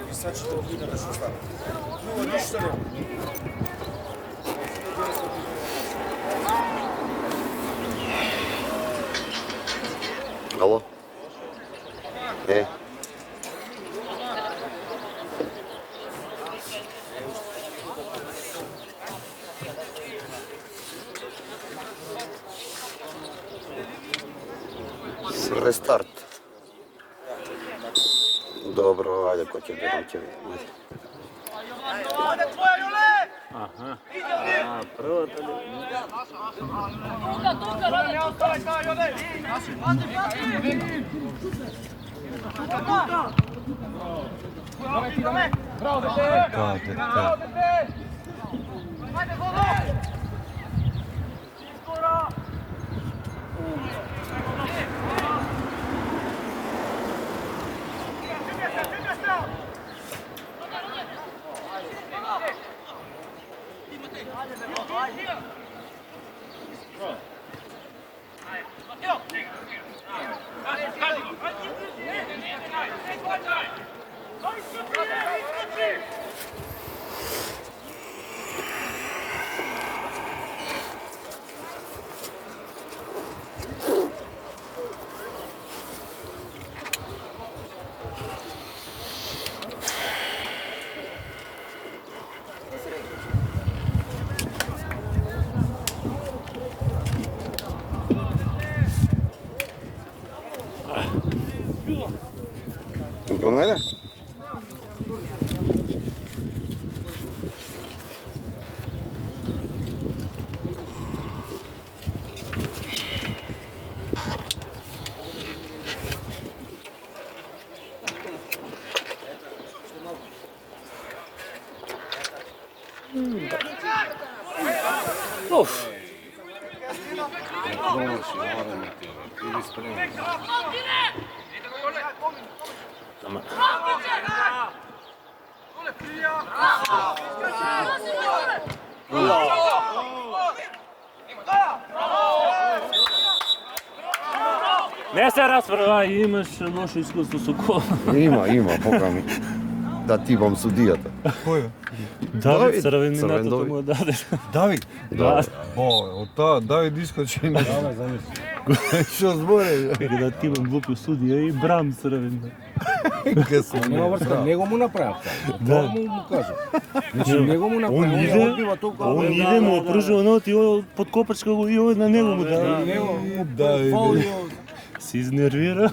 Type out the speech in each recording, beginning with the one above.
Писачите видно да што стане. Но ништо не. Ало? Рестарт. Добро, ајде, кој ќе видам. Ајде твоја, Јоле! Аха. Првата ли? Тука, не оставај таа, Јоле! Браво, дете! Браво, дете! Ајде, Водо! Изгора! Понеде? Уф. Не се расправа, имаш лошо искуство со кола. Има, покани. Да ти вам судијата. Кој? Давид црвенината му даде. Давид? Да. Од таа Давид искочи на. Што зборе? Да ти вам глупи судија и Брам црвена. Нема врска, него му направив тоа. Да. Тоа му кажа. Значи, него му направив, он ја одбива толку. Он иде му опружи оноот и под копачка го и на него му даде. Да, фаул Се изнервира.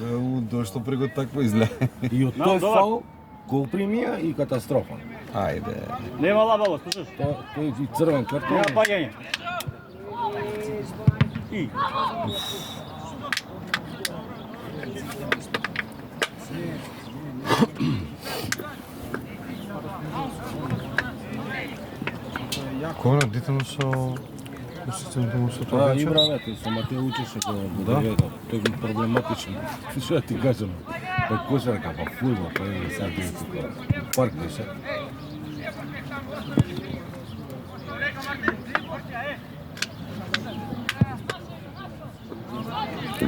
Дошто преку такво изгледа. и од тој фаул гол примија и катастрофа. Ајде. Нема лабаво, слушаш? Тој и црвен картон. Нема паѓање. И Кога детено со системот со тоа Тоа вечер? игра вете, со Матеј учеше кога го доведо. Тој е проблематичен. Што да ти кажам? Па кошарка, па фудбал, па е сега тука. Парк беше.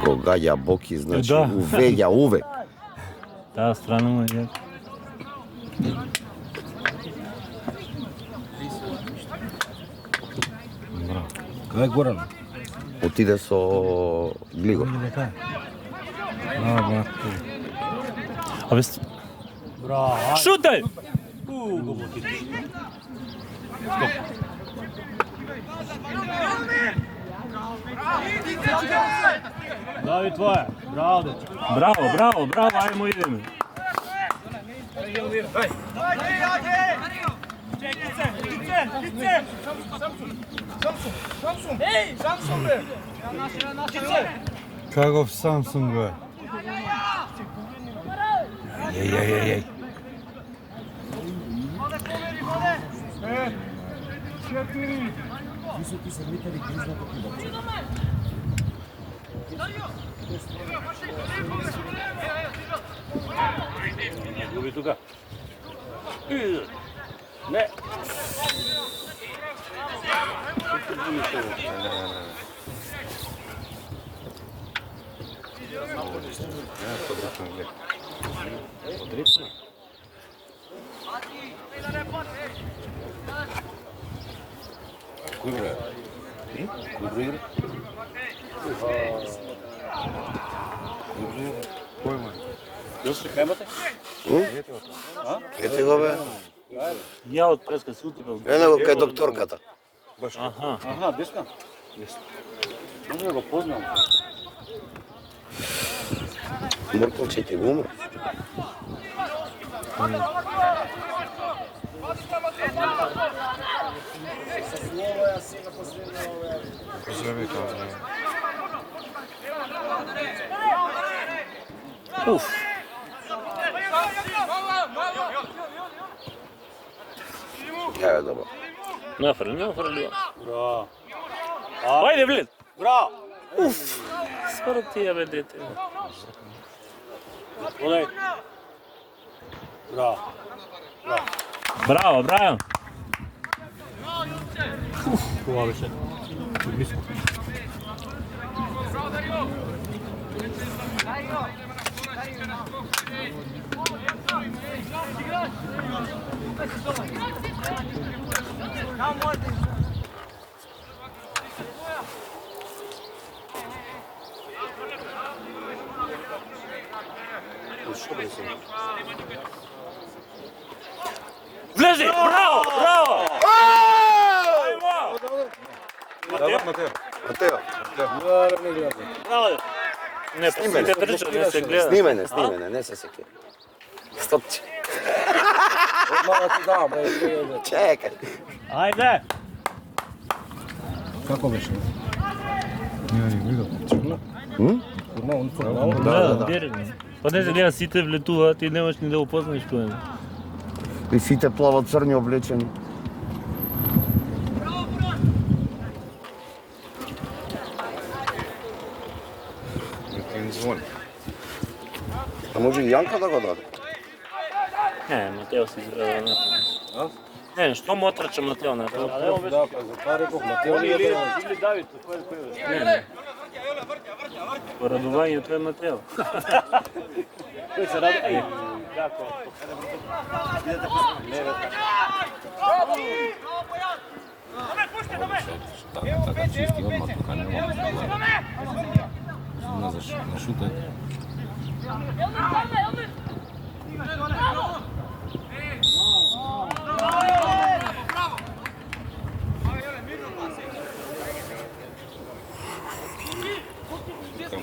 Го гаѓа Боки, значи Да. увеѓа увек. таа страна му е. Кај Горан? Отиде со Глиго. Абе шутай! Дави твоја. Браво, дечко. Браво, ајмо идеме. Самсун бе. Каков Самсунг бе? Еј. Губи тука. Не. Кој бре? Кој бре? Кој ма? Јоше кремате? Ете го бе. Ја од преска се утипав. Ене го кај докторката. Аха, деска? Може да го познам. Морковче ќе го умре. Уф. Ја е добро. Нафрли. Браво. Ајде, влез. Браво. Уф. Скоро тие бе дете. Одај. Браво. Браво. Хубаво беше. Близко. Влези! Браво! Матео. Матео, Браво! Не, пусните трча, не се гледа. снимене, не се секи. Стопче. Одмара ти дам, Чекај. Ајде. Како беше? Не ги видов. Црно? Формално, формално. Да, директно. Па не се гледа, сите влетуваат и немаш ни да го познаеш кој е. И сите плават црни облечени. Им звони. А може и Јанка да го даде? Не, Матео се изгледа на. Не, што му отрча Матео на тоа? Да, па за тоа реков Матео Или Давид, кој Не. По радувањето е Матео. Кој се ради? Дако. на шутот.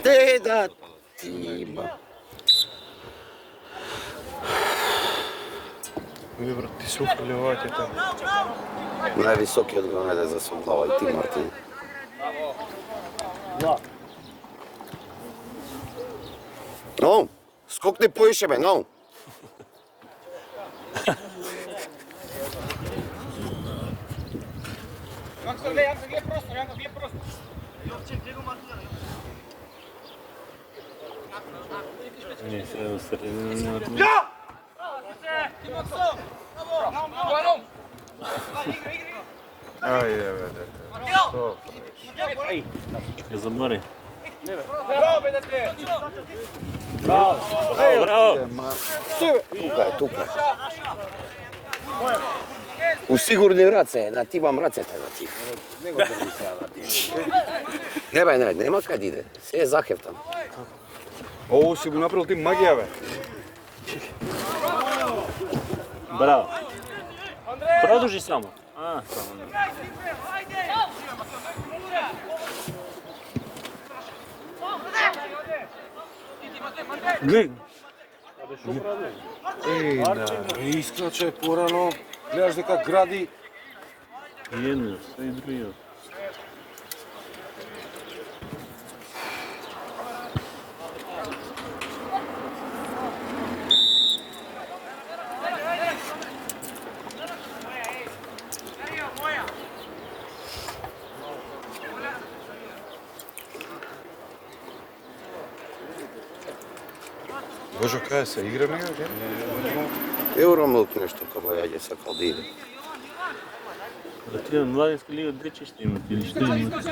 Те да тима. Иде брат, ти се уфрлевате таму. Највисокиот го најде за соблава и ти, Мартин. Но, скокни поише бе, но. Не, се да средина нема тоа. Ајде бе, дете. Што правиш? Ја замори. Браво, бе, дете! Браво! Тука. У сигурни раце, нативам рацете на ти. Не бе, нема кај иде. Се е захевтан. Ово си го направил ти магија бе. Браво. Продолжи само. Само не. Гледай. Искаче порано, гледаш дека гради. Едно, се и другиот. Божо, кај се играме, ге? Евромилк нешто кабајаѓе сакал да иде. Да тие младинска лига дечи ще имат или што имат?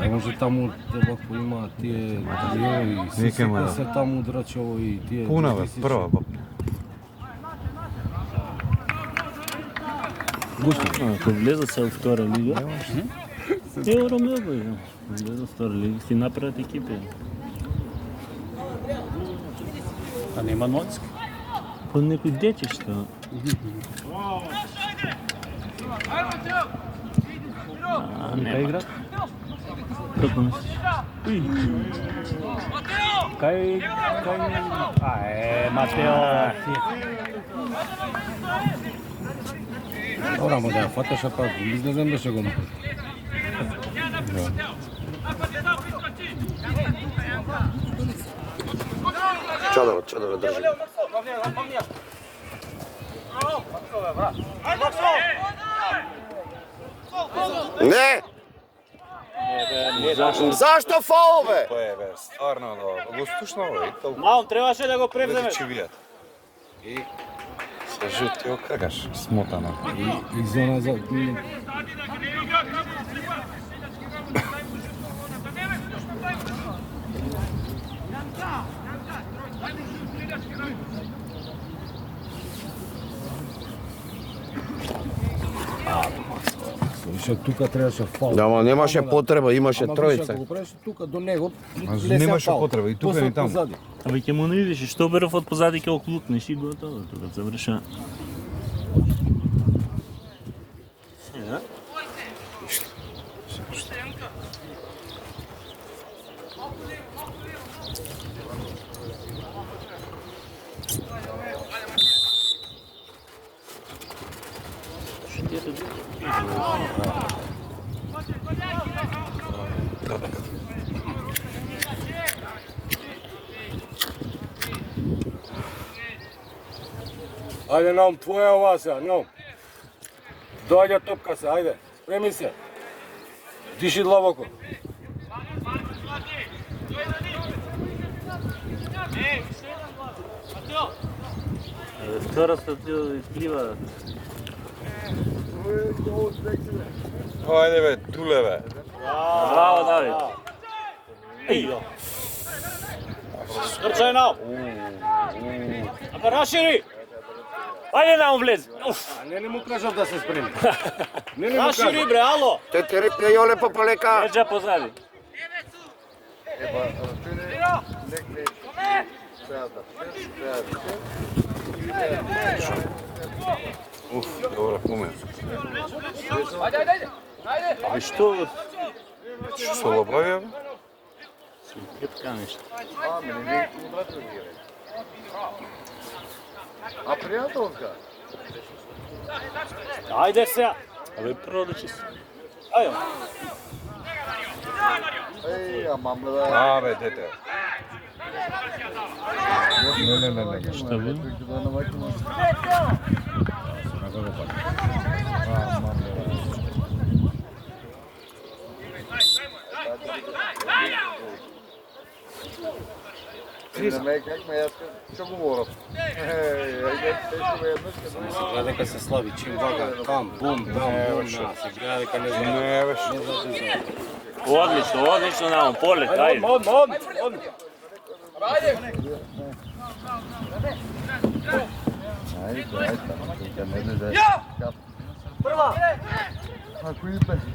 Не може таму вако има тие диови, Никема, се таму драчово и тие... Пуна бе, прва. Ако влезат се во втора лига, евро много е. Влезат во втора лига, си направят екипи. А нема ноцки? По некои детишта. Кај играт? Како мислиш? Кај... Матео! Орамо да ја фаташ, а пак излезем беше го. Чадоро држи. Не! Зашто фаул, бе? Бе, стварно, го стушно и толку Маум, требаше да го превземе. чивијат. И се жути окргаш, смотано. И зона за... Више, тука требаше фаул. Да, ама немаше потреба, имаше Ама тројца. више, ако го правиш тука до него, Ма лесен немаше фаул. потреба, и тука, После и таму. позади. Абе ќе му не видиш, што беров од позади ќе оклукнеш и готово, тука завршува. Ајде, Наум, твоја ова сега, Наум. Доаѓа топка се, ајде, спреми се. Диши длабоко. Втората изплива. Ајде бе, туле бе. Браво, Давид. Еј, Трчај Наум! Абе, расшири! ајде Наум влез. А не му кажав да се спреми. Не му Расшири, кажав. бре, ало! Те рипне Јоле по полека. Леđa позади. Добро, помен. Абе што? Што се лабавија? Кетка нешто. А пријателска? Ајде сега! Абе продачи се. Ајо! Еј, ама да... А, бе, дете. Не. Што бе? Кај ме јас што говорам? Еј, тешко ме еднаш. Гледа дека се слаби, чим вага, там, бум, на, се гледа дека не знае. Не, бе, што? Не знае. Одлично, одлично Наум, полет, ајде.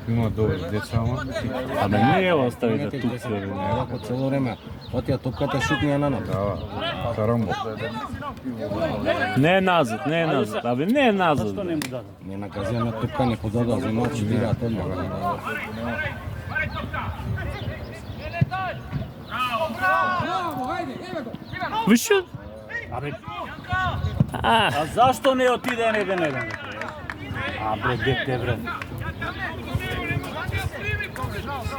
Има добри деца, ама. Абе не ја остави да Знаете, тука. се вако цело време. Отија топката шутнија на нас. Да, карамбо. Не е назад, не е назад. Абе не е назад. Што не му даде? Не наказија на топка, не подадува, взема 4 одмah. Више? Абе, А, а зашто не отиде еден? А, бре, дете, бре.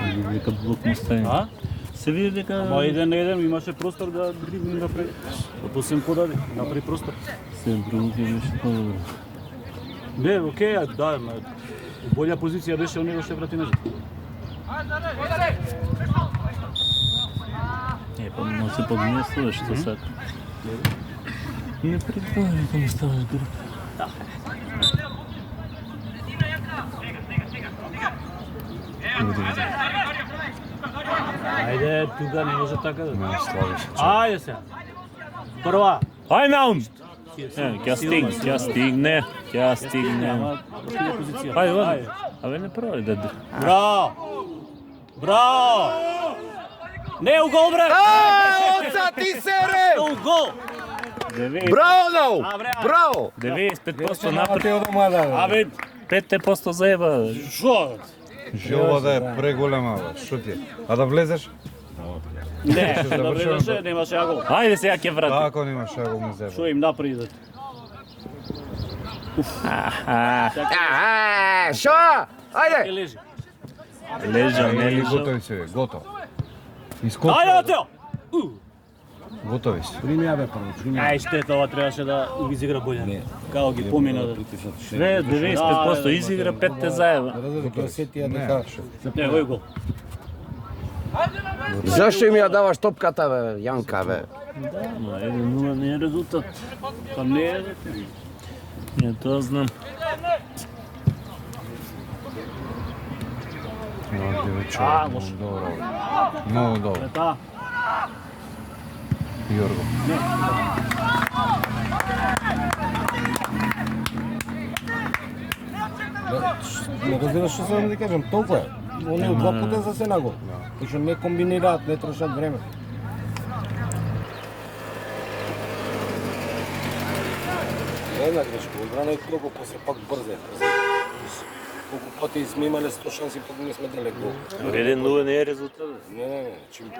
види дека блок му стави. А? Се види дека... Ама еден на еден имаше простор да дрибне напред. После подаде, направи простор. Се други беше по-добро. Не, окей, да, ма, болја позиција беше, он него ще врати назад. Е, па му се подместуваш, што сака. Не прибави да му ставаш друг. Види. Ајде, тука не може така да. Не, Славише. Ајде сега. Прва. Ај наум! Ќе стигне. Ама, позиција. Ајде, ајде. Абе не прво да. Браво! Браво! Не у гол, бре! Оца ти сере! У гол! Браво, Наум! Браво! 95% А напред. те одома да. Абе, 5% заеба. Шо? Желба е преголема, бе. Што ти е? А да влезеш? Не, да влезеше, немаше агол. Ајде сега ќе врати. Како немаш го ми зеба? Шо им направи да? Шо? Ајде! Лежи. Лежа, не лежа. Готови се, бе, готово. Исколку? Ајде, Матео! Готови се. Прими ја бе прво, прими. Ај, штета, ова требаше да ги изигра болje. Као ги помина да... Све 95% изигра, 5 заеба. Да ќе осети ја дека Не, ој гол. Зашто им ја даваш топката, бе, Јанка, бе? Да, но 1-0 не е резултат. Па не е... Не, тоа знам. Много добро. Много добро. Ета. Јорго. не разбираш што сакам да кажам, толку е. Они два пута за се на гол. Што не комбинираат, не трошат време. Една грешка, одбрана и многу после пак брзе. Колку пати сме имале 100 шанси, пак не сме дали гол. 1-0 не е резултат. Не, чим.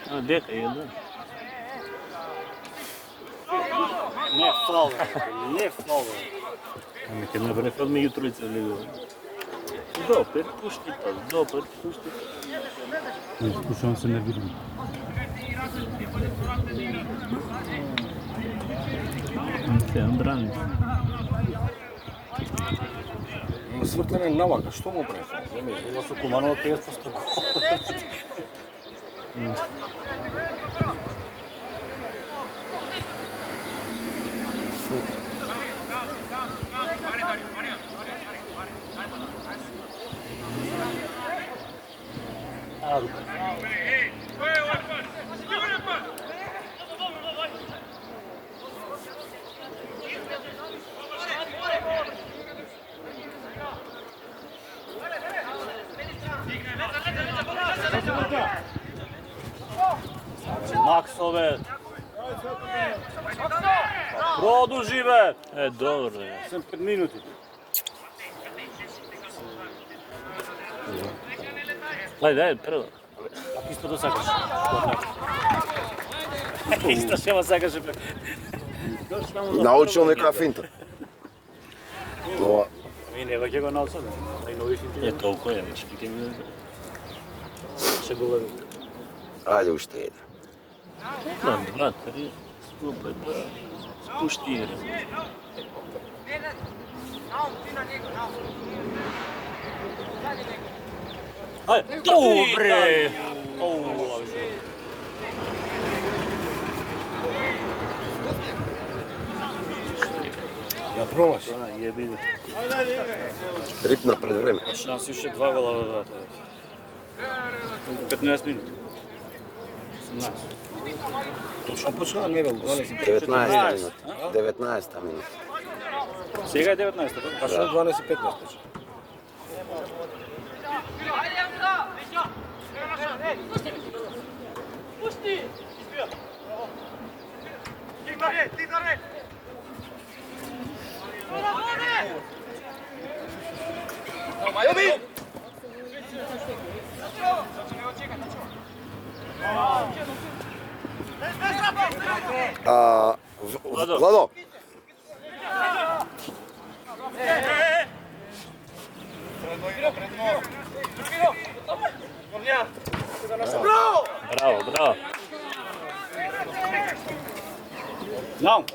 А, дека е, да. Не фал, не фал. Ами ќе набрефат меѓу тројца лигова. Допер, пушти пас, допер, пушти. Изкушавам се нервирам. Се, брани. Свртен е навака, што му прави? Има со Куманова 50% гол. Максо, бе! Продужи, бе! Е, добро е. Сем 5 минути. Ајде, прво. Ако исто да сакаш. Исто шема сакаше, бе. Научил некоја финта. Ова, Ми не ќе го научам. Ај нови финти. Е, толку е, вече ќе ми даде. Ще го леви. ајде уште еден. Да, 2-3, опet да спушти игра. Ајде. Добре! Ја пробаш. Јеби го. Рипна пред време. Шанси уште 2 гола, бе, 15 минути. 18. Точно почна, не бе, 12. 19 минути. 19 минути. Сега е 19, така? А што 12-15 почна? Владо. Браво, браво. Não!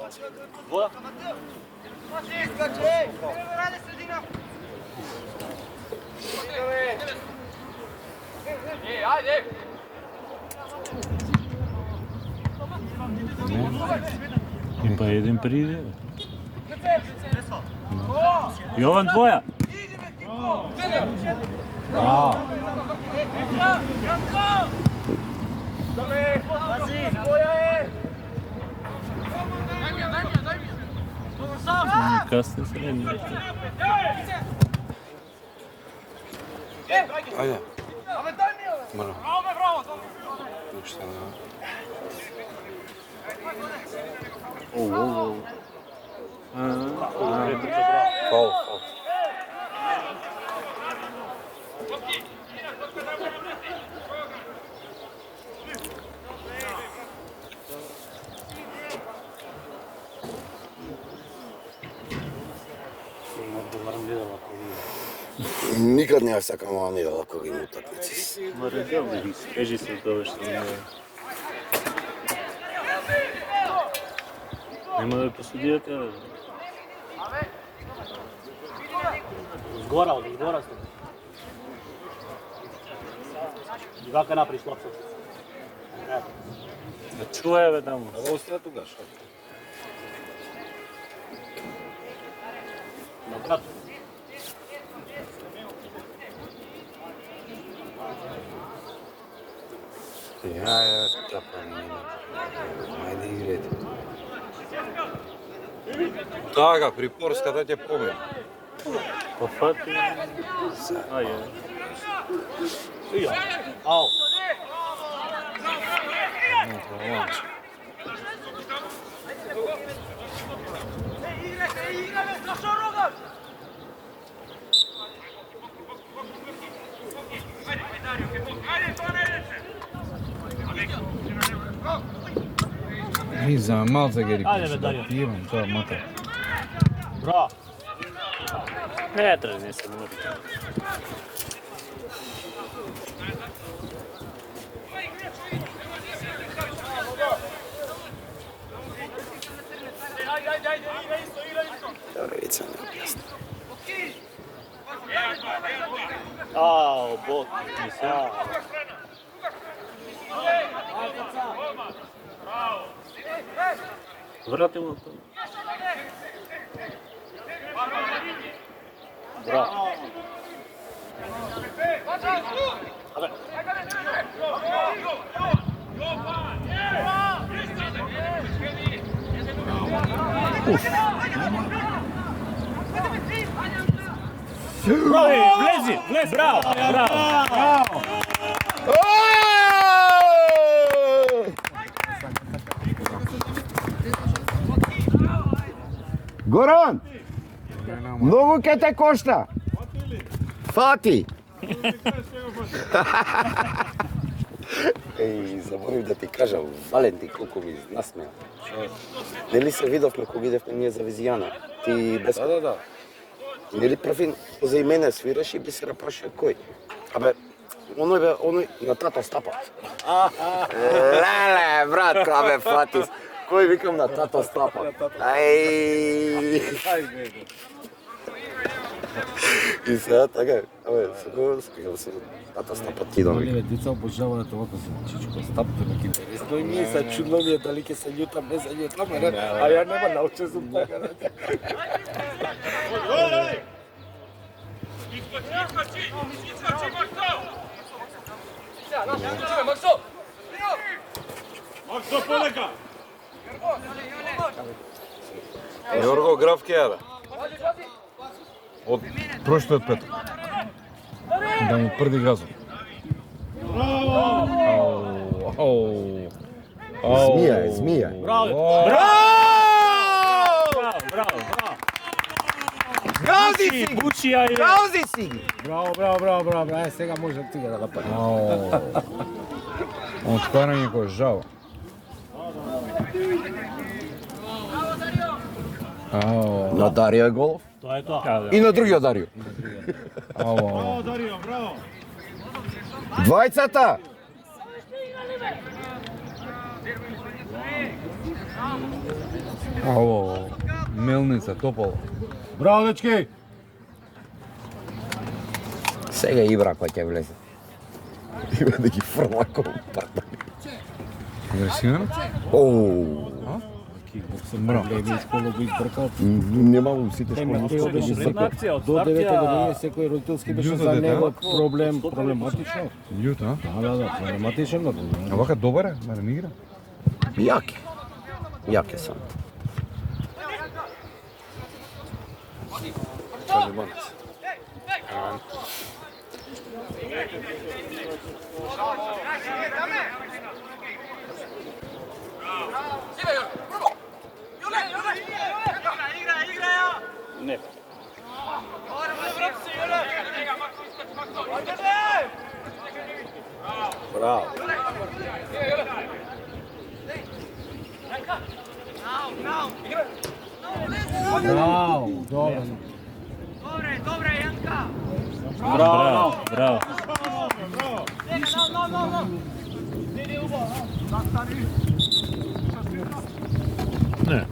Boa! И па еден приде. Јован твоја. Касно средни. Ајде. Браво. Ништа не. Фаул. Никад не ја сакам ова недела кога има утакмици. Ма редовно ги скажи се тоа што не. Нема да посудијате. Згора сте. И вака наприш лапсот. Да чуе бе таму. Ова остра тогаш. На брат. Ја, тапам. Ајде игрете. Тага, припорска да ќе помени. Пофати. Ајде.Ија. Ау. И за малце ги Ајде, бе, Дарио. Имам тоа мата. Браво. Не треба не се мори. Ревица не објасни. Ау, бот. Мисля. Врати му тоа. Браво. Влези, браво, браво. Горан! Многу ке те кошта! Фати! Еј, заборив да ти кажам, Валентин колку ми насмеа. Нели се видовме кога идевме ние за Визијана? Ти без... Да. Нели први за и мене свираш и би се рапаше кој? Абе, оној на тато стапат. Леле, братко, абе, фатис. Кој викам на тато стапат? Ај. И сега така, абе, скакам се, тато стапат ти доме. Леле, деца обожаваат овако за чичко стапте на интересно. И ние се чудно ми е дали ќе се љутам, не се љутам, а ја нема научен сум така. Јорго Граф ке јаде. Од прошлиот петок. Да му прди газот. Змија е, змија. Браво. Браво. Гаузи си ги! Бучија е. Гаузи си ги! Браво. Е, сега може тига да го пати. Отпарање кој жал. На Дарио е голов. Тоа е тоа. И на другиот Дарио. Двајцата! Мелница, топол. Браво, дечки! Сега Ибра кој ќе влезе. Има да ги фрла кол партнери. Агресивен? Оу. кикбоксер, проблеми, школа го избркал. Немавам сите школи. Што беше Средна акција од До 9 стартија. години секој родителски беше Јуто за дете, него проблематично. Јута, Да, проблематичен го. а вака добар е, мене не игра. Јак е. Јак е сам. Талибанец. Не. Браво. Браво, добро. Браво, браво. Не.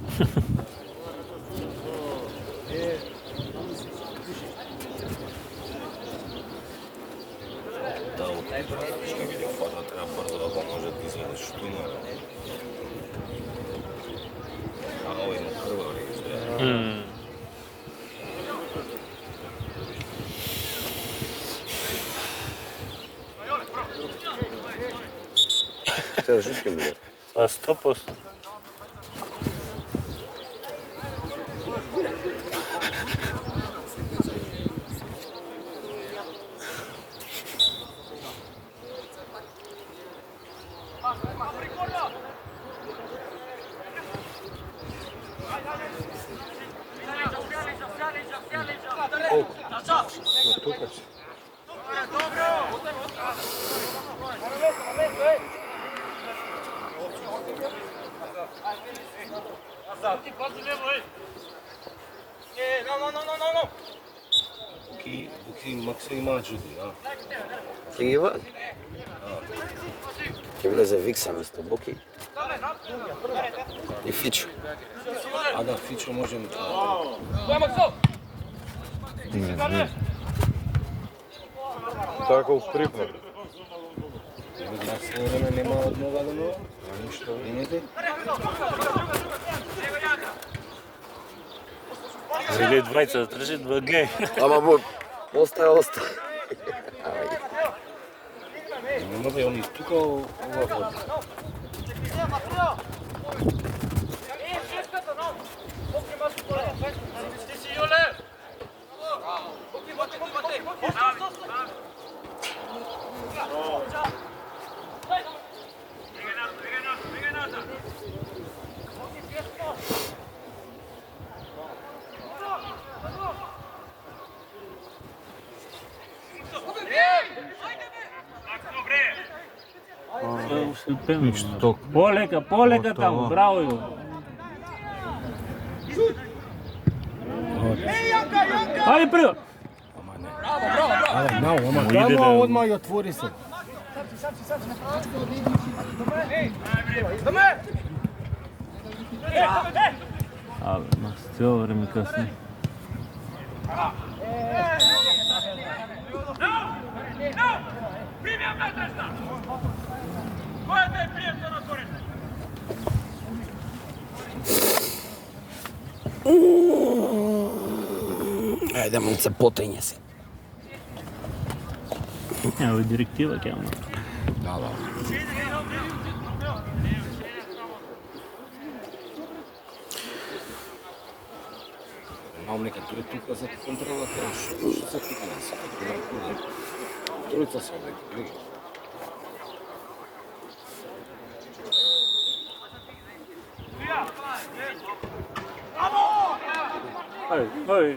Тоа е жутки му. Па 100%. Буки максимално чуди, а? Ќе ги вади. Ќе влезе Викса место Буки. И Фичо. А да, Фичо можеме. Тоа е кол стрипнер. На се време нема однога да но, ништо, видите? Зеле двајца, тржи 2G. Ама бо, остаја. Нема да они тука ова води. Ток. Полека таму, браво Јо. Ајде прво. Ама нао, ама Иде да- тамо одма ја отвори се. Абе, ма с цело време касни. Ајде, малце потење се. Ево директива ќе има. Мам нека тој тука за контролата, што се тука нас. Тројца се овде, гледај. Ај.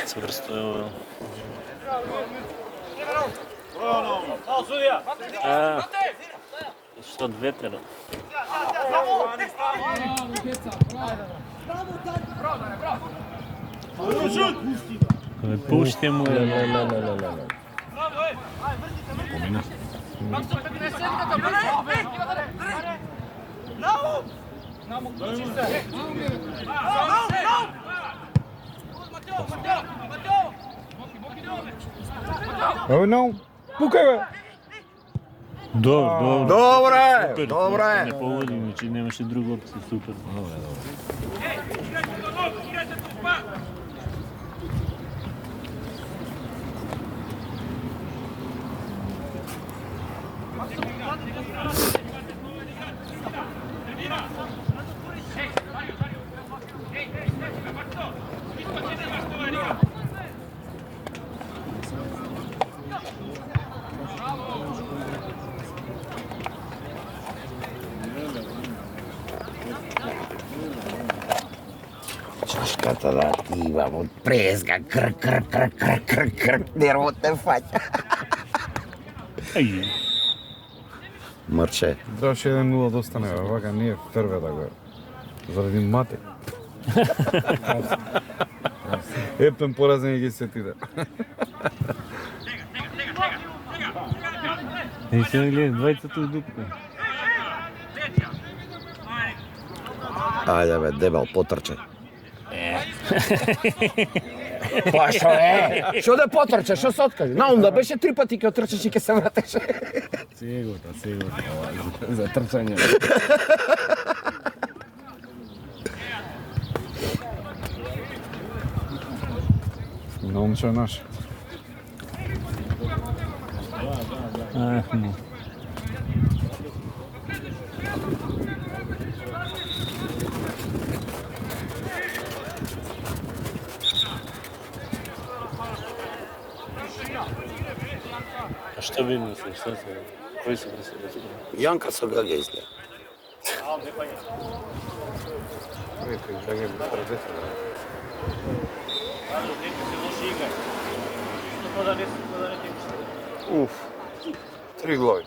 Цврсто е ова. Што ветера? Пуште му е. Evo no, pukaj bе! Добро. Добре, Супер, добре. Не погоди, значи немаше друга опција, супер. Чашката да ти имам од презга, крк, нервот те фаќа. Ај, Мрче, Требаше 1-0 да остане, бе, вака ние ферве да го заради мате. Епен поразен и ги сетите. и сега гледам, двајцата у дупка. ајде бе, дебел, потрче. Па шо е? Шо да потрче, шо се откажи? Наум да беше 3 пати ке отрчеш и ке се вратеше. Сигурно, за трчање. Наумче наш. Ахмо. А што ви мисли, што се? Кои се преселеци? Јанка со гаѓа изгледа. Уф, 3 глави.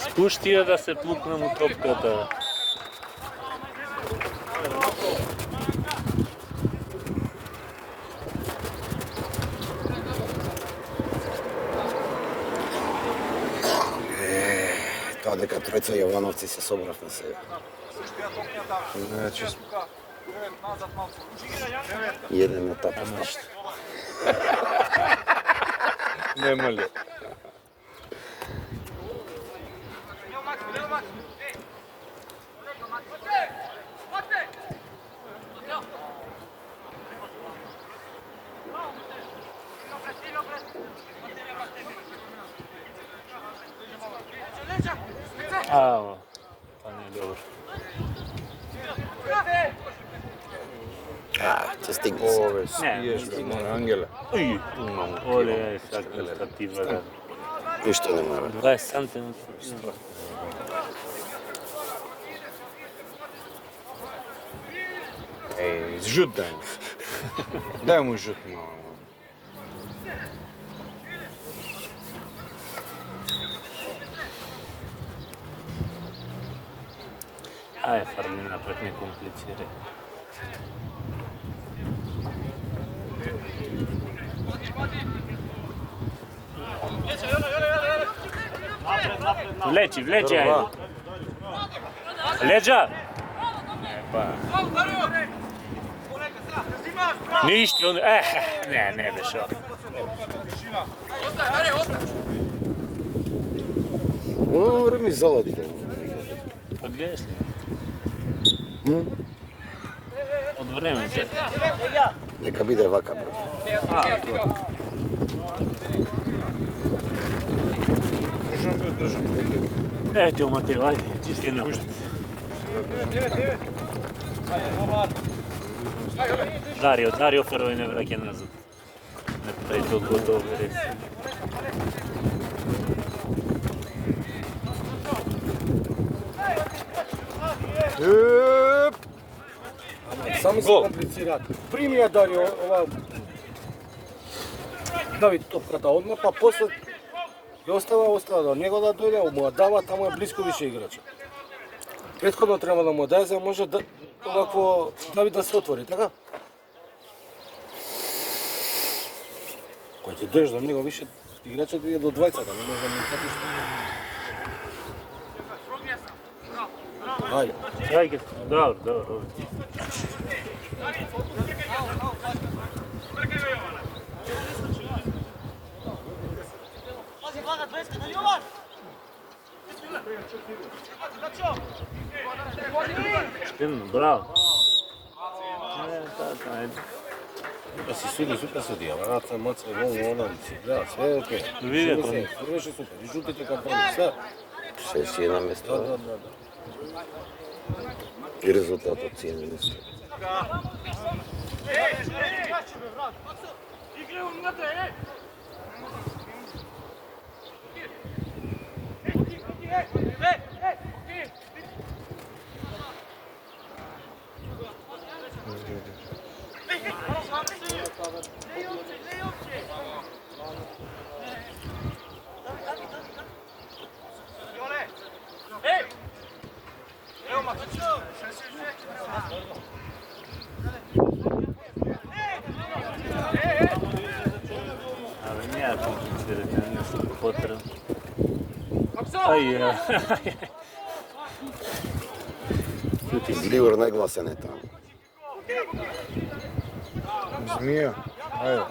Спушти ја да се плукнам у топката. Тоа дека тројца Јовановци се собрав на себе. Значи, Еден етап нешто. нема ли? Ама, тоа не е добро. Ќе стигне се. Ове, спиеш бе, мој ангеле. Уј, оле, сакам статива да. Ништо не мора. 20 сантиметра. Еј, жут дај му. Дај му жут malo. Ај, фарли напред, не комплицирај. Влечи, влечи, ајде. Леđa! Ништо, не беше. Ора ми залади. Па гледаш ли? Од времето. Нека биде вака, бро. Ето, Матео, ајде, чисти напред. Дарио прво и не враќа назад. Не прави толку добре рез. Само се комплицираат. Прими ја Дарио ова Давид топката одма, па после ја остава до него да дојде, му ја дава, таму е блиско више играча. Претходно треба да му даде, за може да овакво Давид да се отвори, така? Кој ќе дојдеш до него више играчот е до 20, не може да му патиш. Ајде. Ајде, добро. Штимно, браво. Ајде. Да си суди, супер судија, враца, маца, оно, да, све е окей. Видете. Врвеше супер, и жутите кампани, све. Се си на место. Да. И резултатот си е на место. Абе, няма компlicirate, не сум потребен. Ај, Гливор најгласен е таму. Змија. Ајде.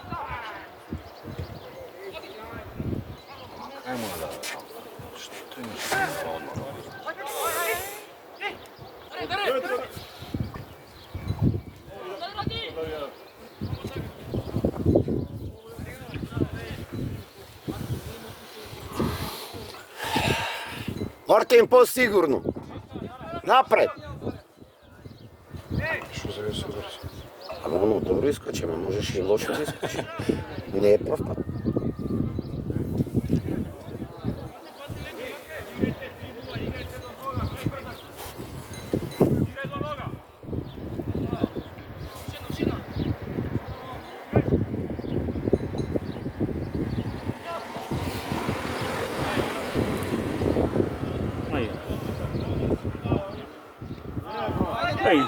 Мартин, по-сигурно. Напред. Што се врши? Ама оно добро искочи, ама можеш и лошо да искочи. Не е прв пат. Ај.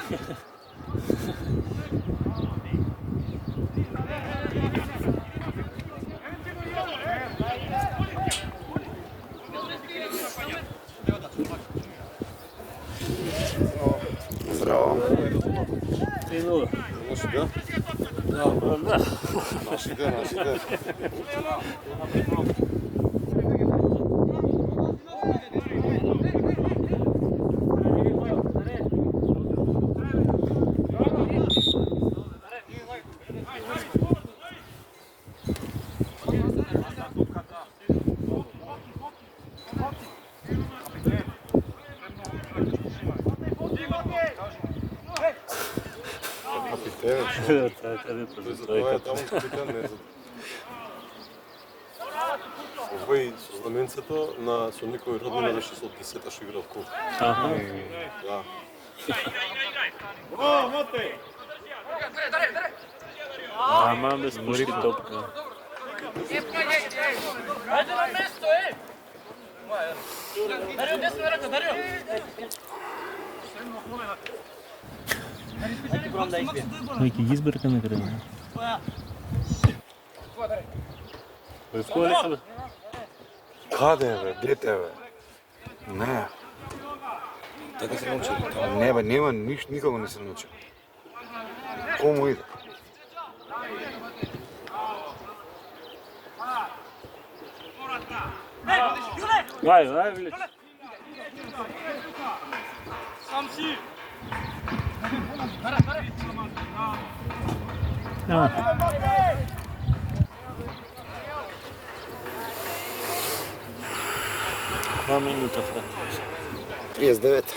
Здраво. 3-0. Наши да? Да. Нашите. Тоа е таму капитан, не за. Овој со знаменцето со некој роднина беше со 10-та што играл кол. Аха. Да. Ама без пушти топка. Neki izbrka na kraju. Каде бе? Дете бе? Не. Така се научи. Не бе, нема никога не се научи. Кому иде? Ај, влез. Два минута, фрат. 39.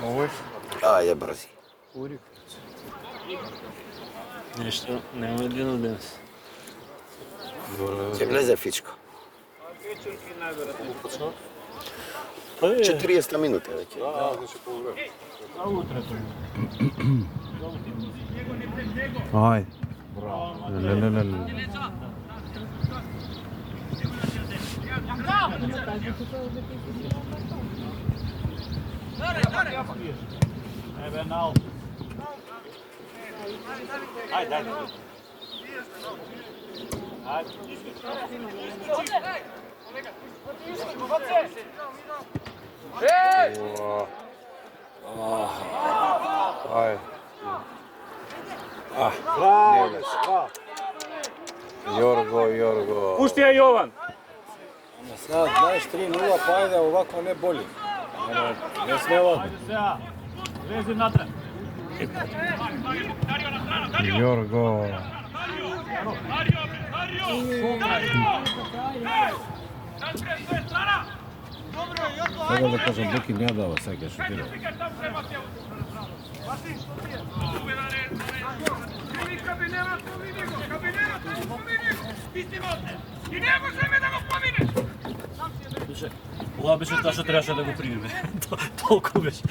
Овој? Ајде, брзи. Нешто, нема едино денес. Ќе влезе Фичко. Па е, 40 минути веќе. Значи полувреме. Ајде. Лелелеле. Ај. Јорго. Пушти ја Јован. Сега знаеш 3-0, па ајде овако не боли. Не сме овако. Сега, лези натрен. Јорго. Сега да кажам, Беки не дава, сега шутира. Ова беше тоа што требаше да го примиме. Толку беше.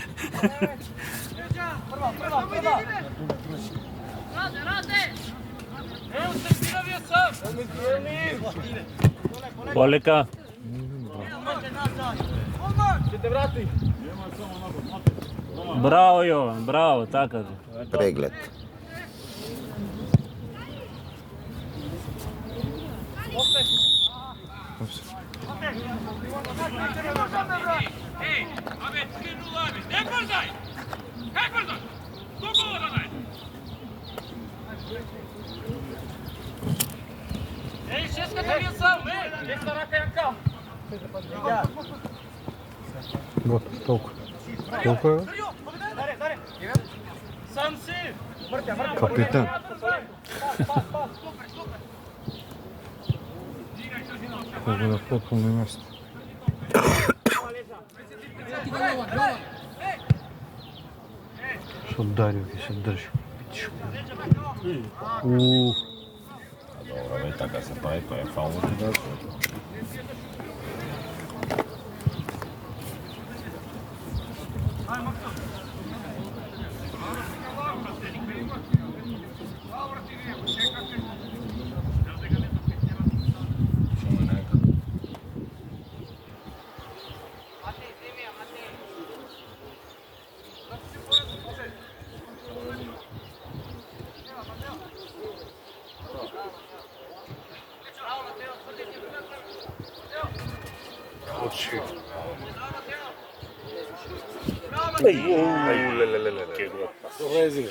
Полека. Браво Јован, браво, така. Преглед. Вот, толку. Колку е? Капитан. Колку на потполно место. Што Дарио ќе се држи. Добро, бе, така се прави, па е фаул ти да.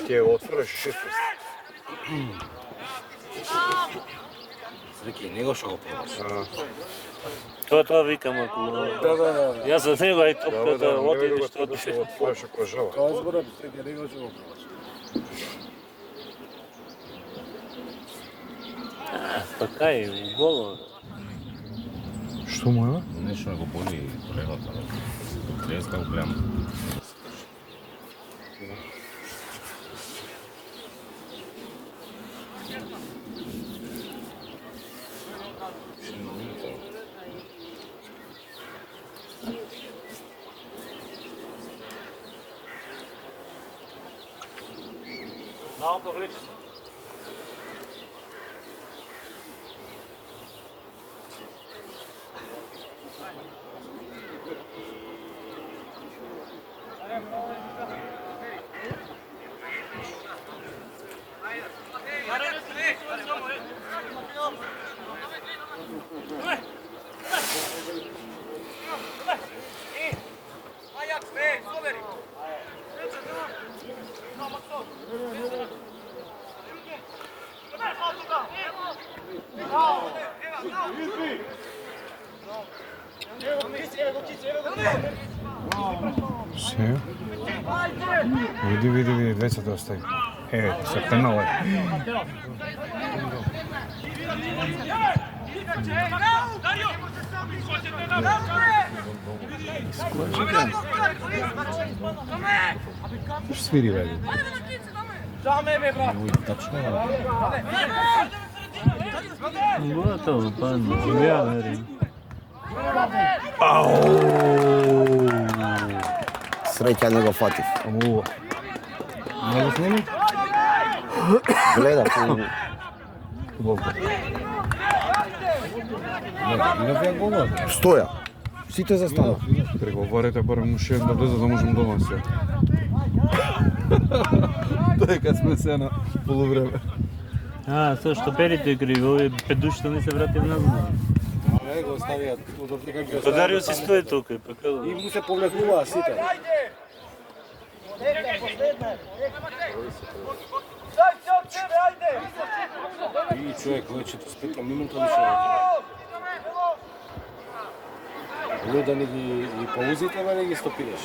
Ќе го отфрлиш 6. Веки, него што го пробаш. Тоа викам ако. Јас за него ај топката оди што оди. Отфрлиш ако жава. Као зборам, веки, него што го пробаш. Па кај, у голо. Што му е? Нешто го боли колегата. Треска го гледам. Малко влече. Се. Види, децата остаи. Се пенал е. Што свири, бе? Готово, падна. Ја верим. Среќа не го фатив. Не го сними? Гледав. Стоја. Сите застанав. Преговарете барем уште да влезе да можам дома се. дека сме се на полувреме. А, со штоперите криви, овие педушите не се вратија назад. Не го ставиат од дека ги Дарио си стои тука, па како? И му се повлекуваат сите. И човек веќе 45 минута више. Да не ги поузите, ма не ги стопираш.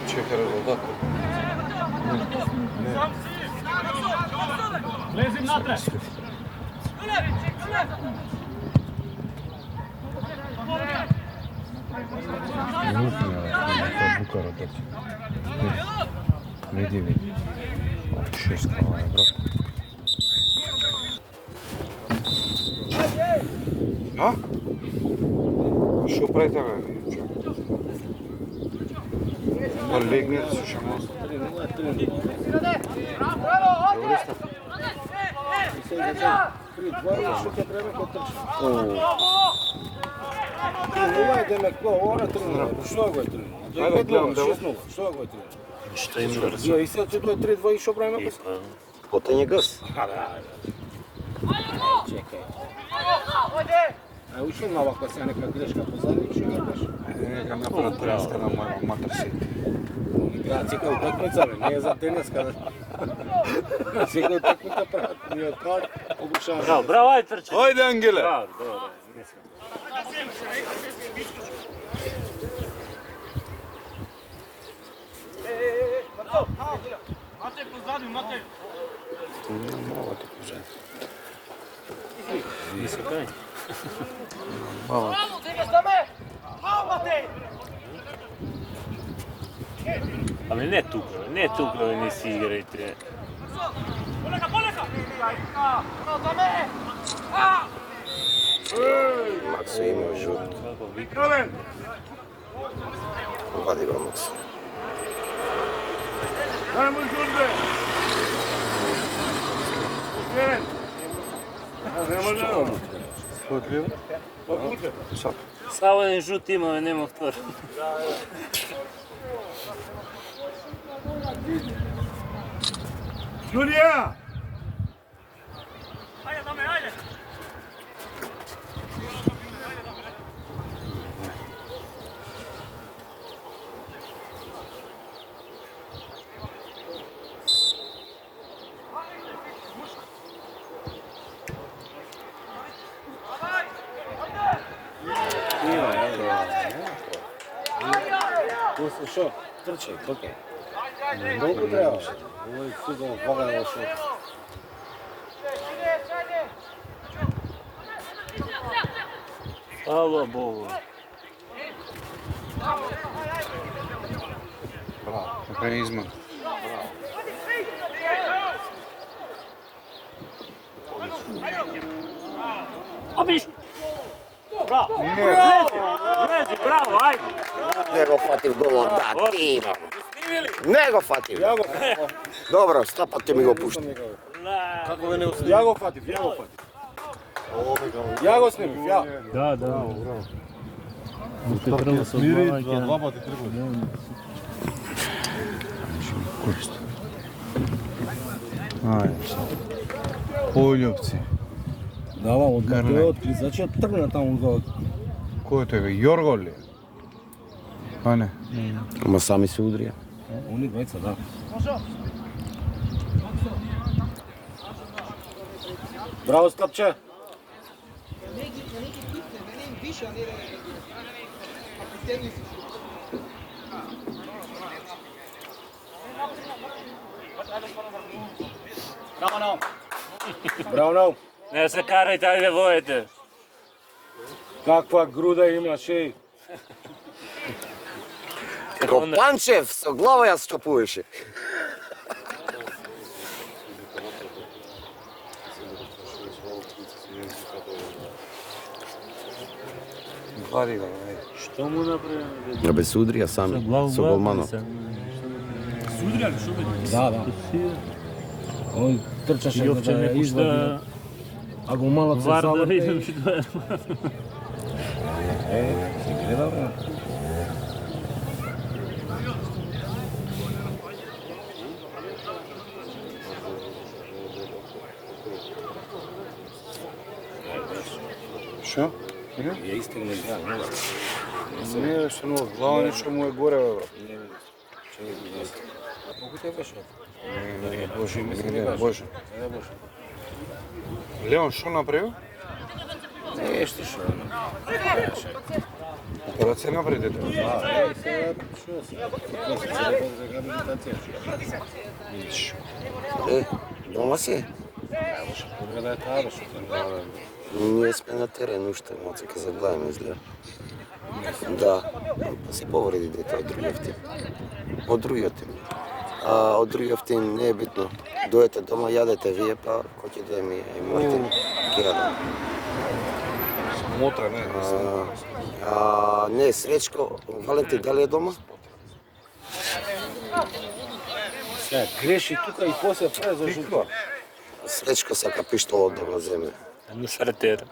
Чека резултат. Лезим натре. Букара тече. Види ви. Шеска, бро. А? Што правите, бе? Легне, слушам. Што го е тренирал? Ајде, гледам дело. Што го е тренирал? Што им Ја и сега тоа е 3-2 и што правиме? Потање газ. Чекај. А уште на вака се нека грешка позади, што го беше? Нека направат преска на моја матер. Играат секоја утакмица, не е за денеска. Секоја утакмица прават. Ние прават, обушаваме. Браво, браво, ајде трчај. Ајде, Ангеле! Браво, добро. Не се кај. Ами не тука, не си играјте. Максо имao žut. Vadi ga Makso. Само еден жут имаме, нема втор. Јулија! Што? Трчај, трчај. Долго требаше. Овој фудбал вага да шо. Слава Богу. Браво, така е изман. Обиш! Браво! Лези, браво, ајде! Не го фатив голот, да, ти имам. Не го фатив. Ја го Добро, стапате ми го пушти. Како ве не усни? Ја го фатив, ја го фатив. Ја го снимив, ја. Да, да. Те прво се одмавајќи. Два пати, три пати. Користо. Ајде. Пољупци. Дава, од тој откри, зачем тргна таму за Кој е тој бе? Јорго ли? А не. Ама сами се удрија. Они двајца, да. Браво, Стапче! Браво, Наум! Не се карајте, ајде воете. Каква груда имаш, еј! Ко Панчев со глава ја стопуваше. Вади го, ајде. Што му направи? Да бе се удрија сами, со голманот. Судрија ли, што бе? Да, да. Он трчаше Јовче да не ја извади. пушта А го малот се вар да заврте. видим што е. Се гледа, бе. Што? Ја истегнеш, да, нога. Не, што нога, глава нешто му е горе, бе. Не видиш. Чекај го днес. Колку те беше? Не, Боже, не, Боже. Не, Боже. Леон, што направи? Нешто што. Операција направи дете. Да, сега што се? Не се цели за рехабилитација. Видиш. Дома си? Добре да е таа, што те Ние сме на терен уште, моце ке загледаме изгледа. Да, па се повреди дете од другиот тим. Од другиот тим. Од другиот тим не е битно. Дојдете дома, јадете вие, па кој ќе дое ми и Мартин, ќе јадам. Смотра, не. Не, Сречко, Валентин, дали е дома? Сега греши тука и после прави за жутва. Сречко сака пиштолот да го земе. Не саретера.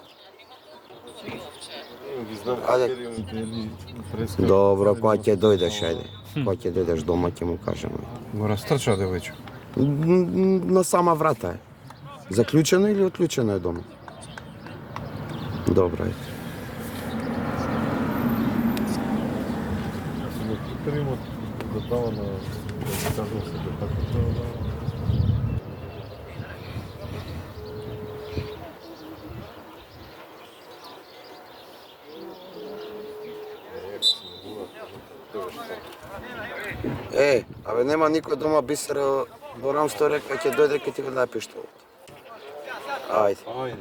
Добро, кога ќе дојдеш, ајде. Кога ќе дојдеш дома, ќе му кажеме. Го растрча девојче. На сама врата е. Заклучено или отклучено е дома? Добро, ајде. Примот да дава на кажам се дека треба да Абе нема никој дома, Бисер Борам што река ќе дојде ке ти го даде пиштолот. Ајде.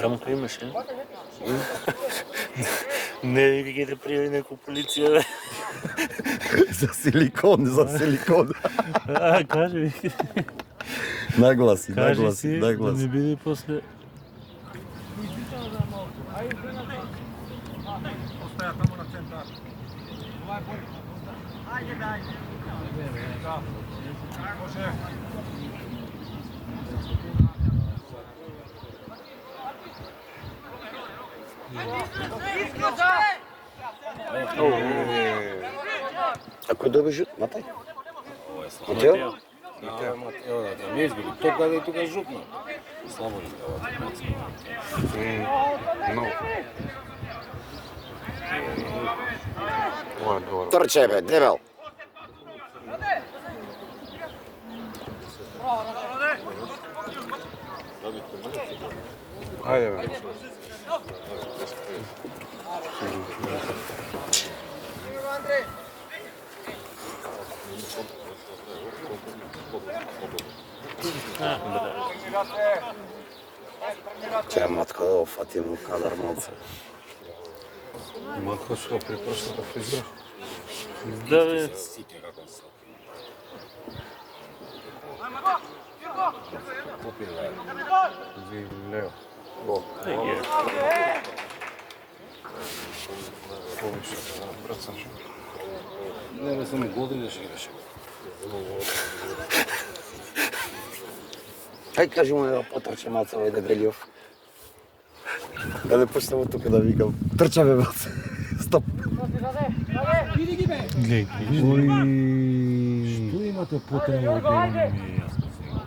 Рамко имаш, не? Не викајте пријави некој полиција, бе. За силикон. Кажи ми. Нагласи, Кажи си, да не биде после... Ако добиш Матај? Матео? Да, Матео, да не изгуби. Тој каде тука жупна. Слабо ли Много. Ова е добро. Трче бе, дебел. Ајде бе. Че матко да офати му кадар малце. Матко што припрашна да фризира. Да, бе. Лео. Го. Повише, брат Сашо. Не, бе, само години ще играше. Ај кажи му да потрче малце овој Дебелјов. Да не почнемо тука да викам. Трча бе малце. Стоп. Глеј, што имате потреба од него не ми е јасно сега.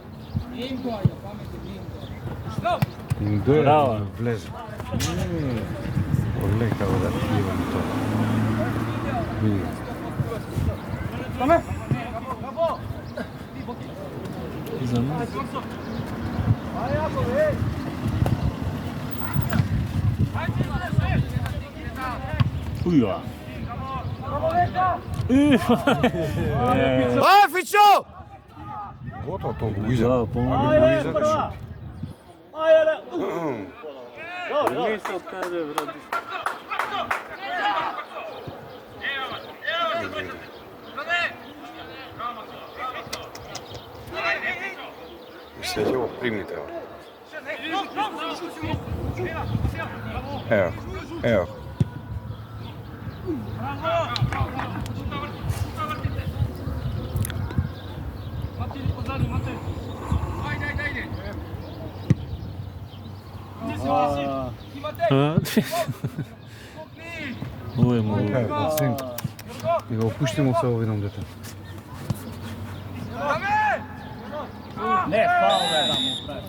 Им дојде да влезе. Оглеј како да пивам тоа. Види. За мен. Уја. Фичо! Готово, тоа го изеде. Да, помогу. Го изеде шут. Не се откаде, брат. Седи го, примите го. Ево, ево. Ој му. Ево, синко. И го опуштимо се овидом дете. Не, фаул е да му прави.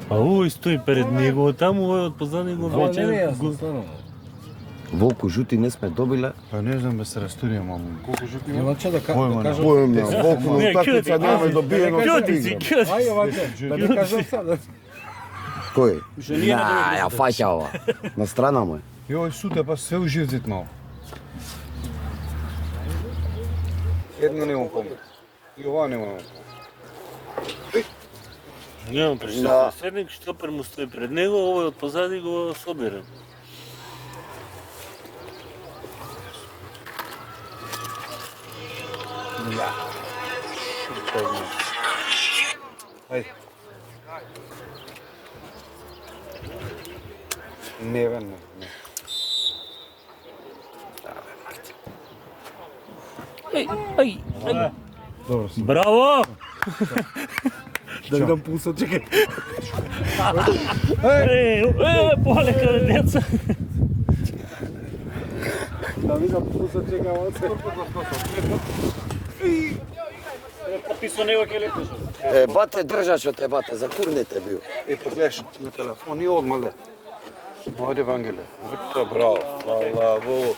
А овој стои пред него, таму овој од позади го Не, вече. јасно, стварно. Волку жути не сме добиле. Па не знам бе се растурија, маму. Колку жути има? Јованче да Појма кажам. Појмна, Волку на Не, утакмица кјути, нема добиено. Кјоти си, кјоти Ај, си. Јованче, да ти кажам сега. Кој? Уште ние на На, ја фаќа ова. На страна му е. Јој суте па се уживзит мал. Едно не му помни. И ова не му помни. Немам представа. Седник штопер му стои пред него, овој од позади го собира. Ајде. Не, бе, не. Добро си. Браво! Да видам пулсот, чекај. Полека деца. Да видам пулсот, чекај, оце. Потписо него ќе летиш. Бате, држаш од те, бате, за курните бил. И погледаш на телефон и одма ле. Мојде Евангелие. Викто, браво. Хвала Богу.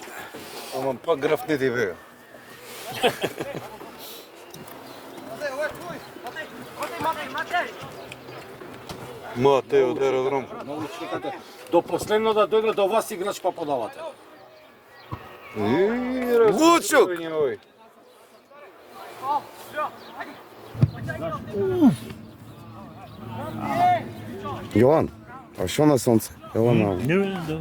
Ама пак граф не ти бега. Матеј од аеродром. Многу чекате. До последно да дојде до вас играч па подавате. Лучук! Јован, а шо на сонце? Јован, Не да.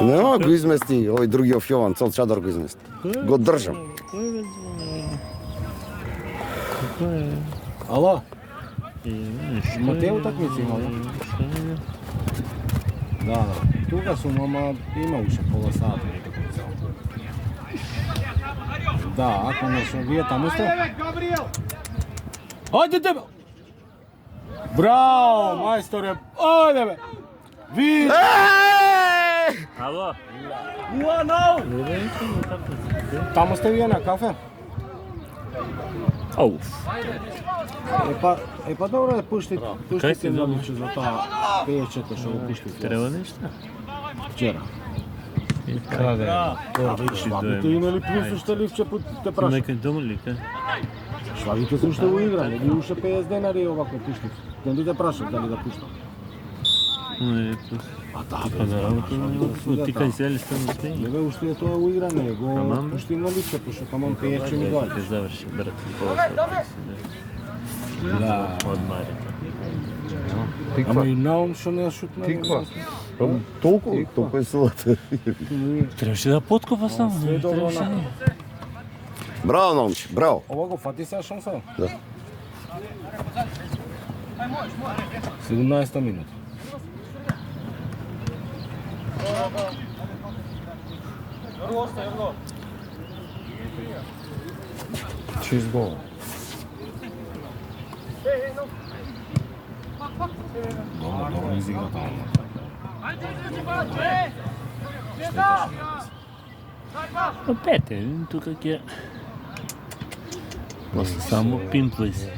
нема го измести овој другиот Јован, цел чадор го измести. Го држам. Ало? Ма те утакмици има, да? Да, да. Тука сум, ама има уште пола сат некако цел. Да, ако не сум, вие таму сте? Ајде тебе! Браво, мајсторе! Ајде бе! Ви! Ало? Таму сте вие на кафе? Ау. Епа добро да пуштите Кај си Лиличе за тоа пејачето што го пуштите. Треба нешто? Вчера. Каде? Швабите имали плюс уште ливче те праша. Некај дома ли кај? Швабите се уште го играле, ги уште 50 денари овако пуштите. Не те прашав дали да пуштам. Не, плюс. А да, Па да работа, ти кај сели стану те? не бе уште е тоа уигране, го Тамам. пуштим на ливче, пошто тамам пејаче ми Ќе доаѓа. заврши, брат, полоса. Да. Одмарите. Ама и наум што не ја шутна. Тиква. Толку е силата. Требаше да подкопа само. Све добро Требаше на. не. Браво, момче, браво. Ова го фати сега шанса? Да. 17 минута. Чист гол. Добро изигра таму. Опете, тука ќе... Само пимплај се.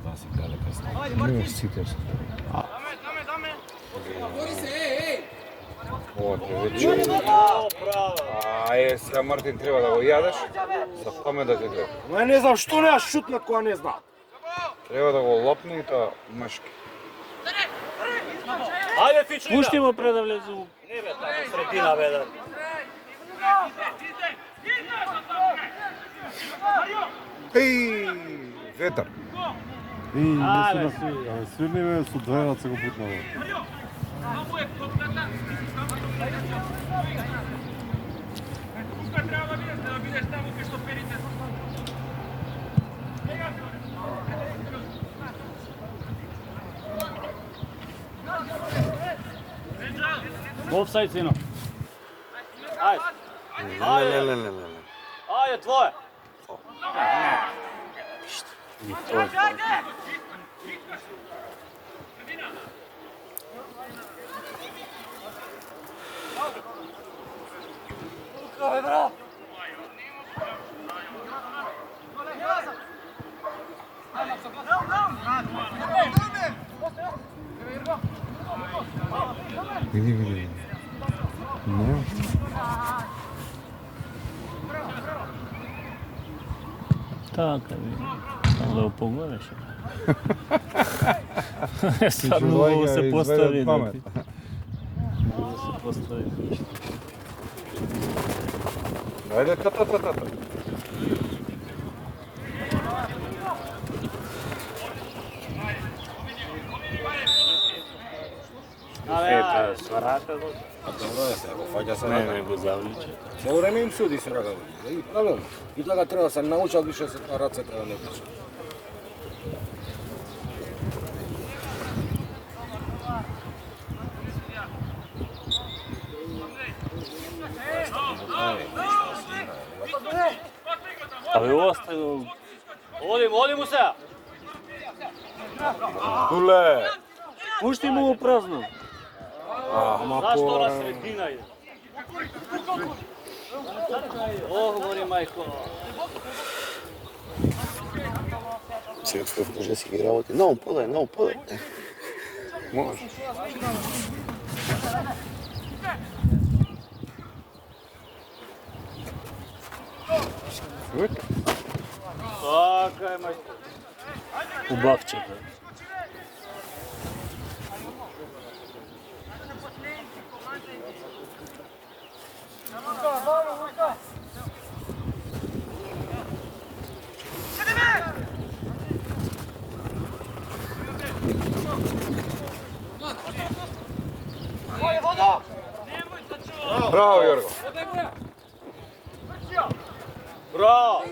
Да си каде кај Не сите се. Сега Мартин треба да го јадеш, за памет да ти треба. Ма не знам што не ја шутнат кога не знаат. Треба да го лопне и тоа мешки. Ајде Фичлина. Пушти му пред да влезе у... Не бе, таму средина бе да. Еј, ветар. Свирни ме со двајаца го путна. Офсайд сино. Ајде. Не. Ајде твое. Види. Не. Така, види. Само да го погледаш. Стvarno ovo se postavi. Ovo se postavi. Ајде, та. Сварата го. Добро е се, го фаќа се Не го завлича. Цело време им суди се рога. И правилно. И така треба да се научат више се рацете да не пише. Абе, остави го. Оди му се! Туле! Пушти му го празно. Зашто на средина иде? Говори мајко. Цветков може да си ги работи. Много подай. Може. Така е, мајко. Убавчето. Браво, Јорго. Браво!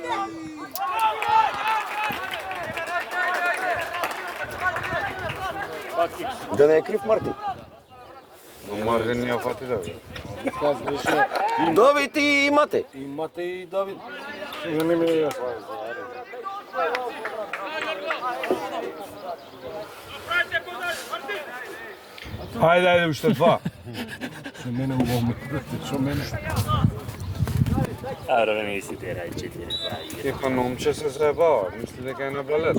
Да не е крив Мартин. Но Мартин не ја фати да бе. Давид и имате. Имате и Давид. Сега не ми е јасно. Ајде, уште два. Што мене убавно. Што мене. Аре, не си терай 4-2. Епа, момче се заебава. Мисли дека е на балет.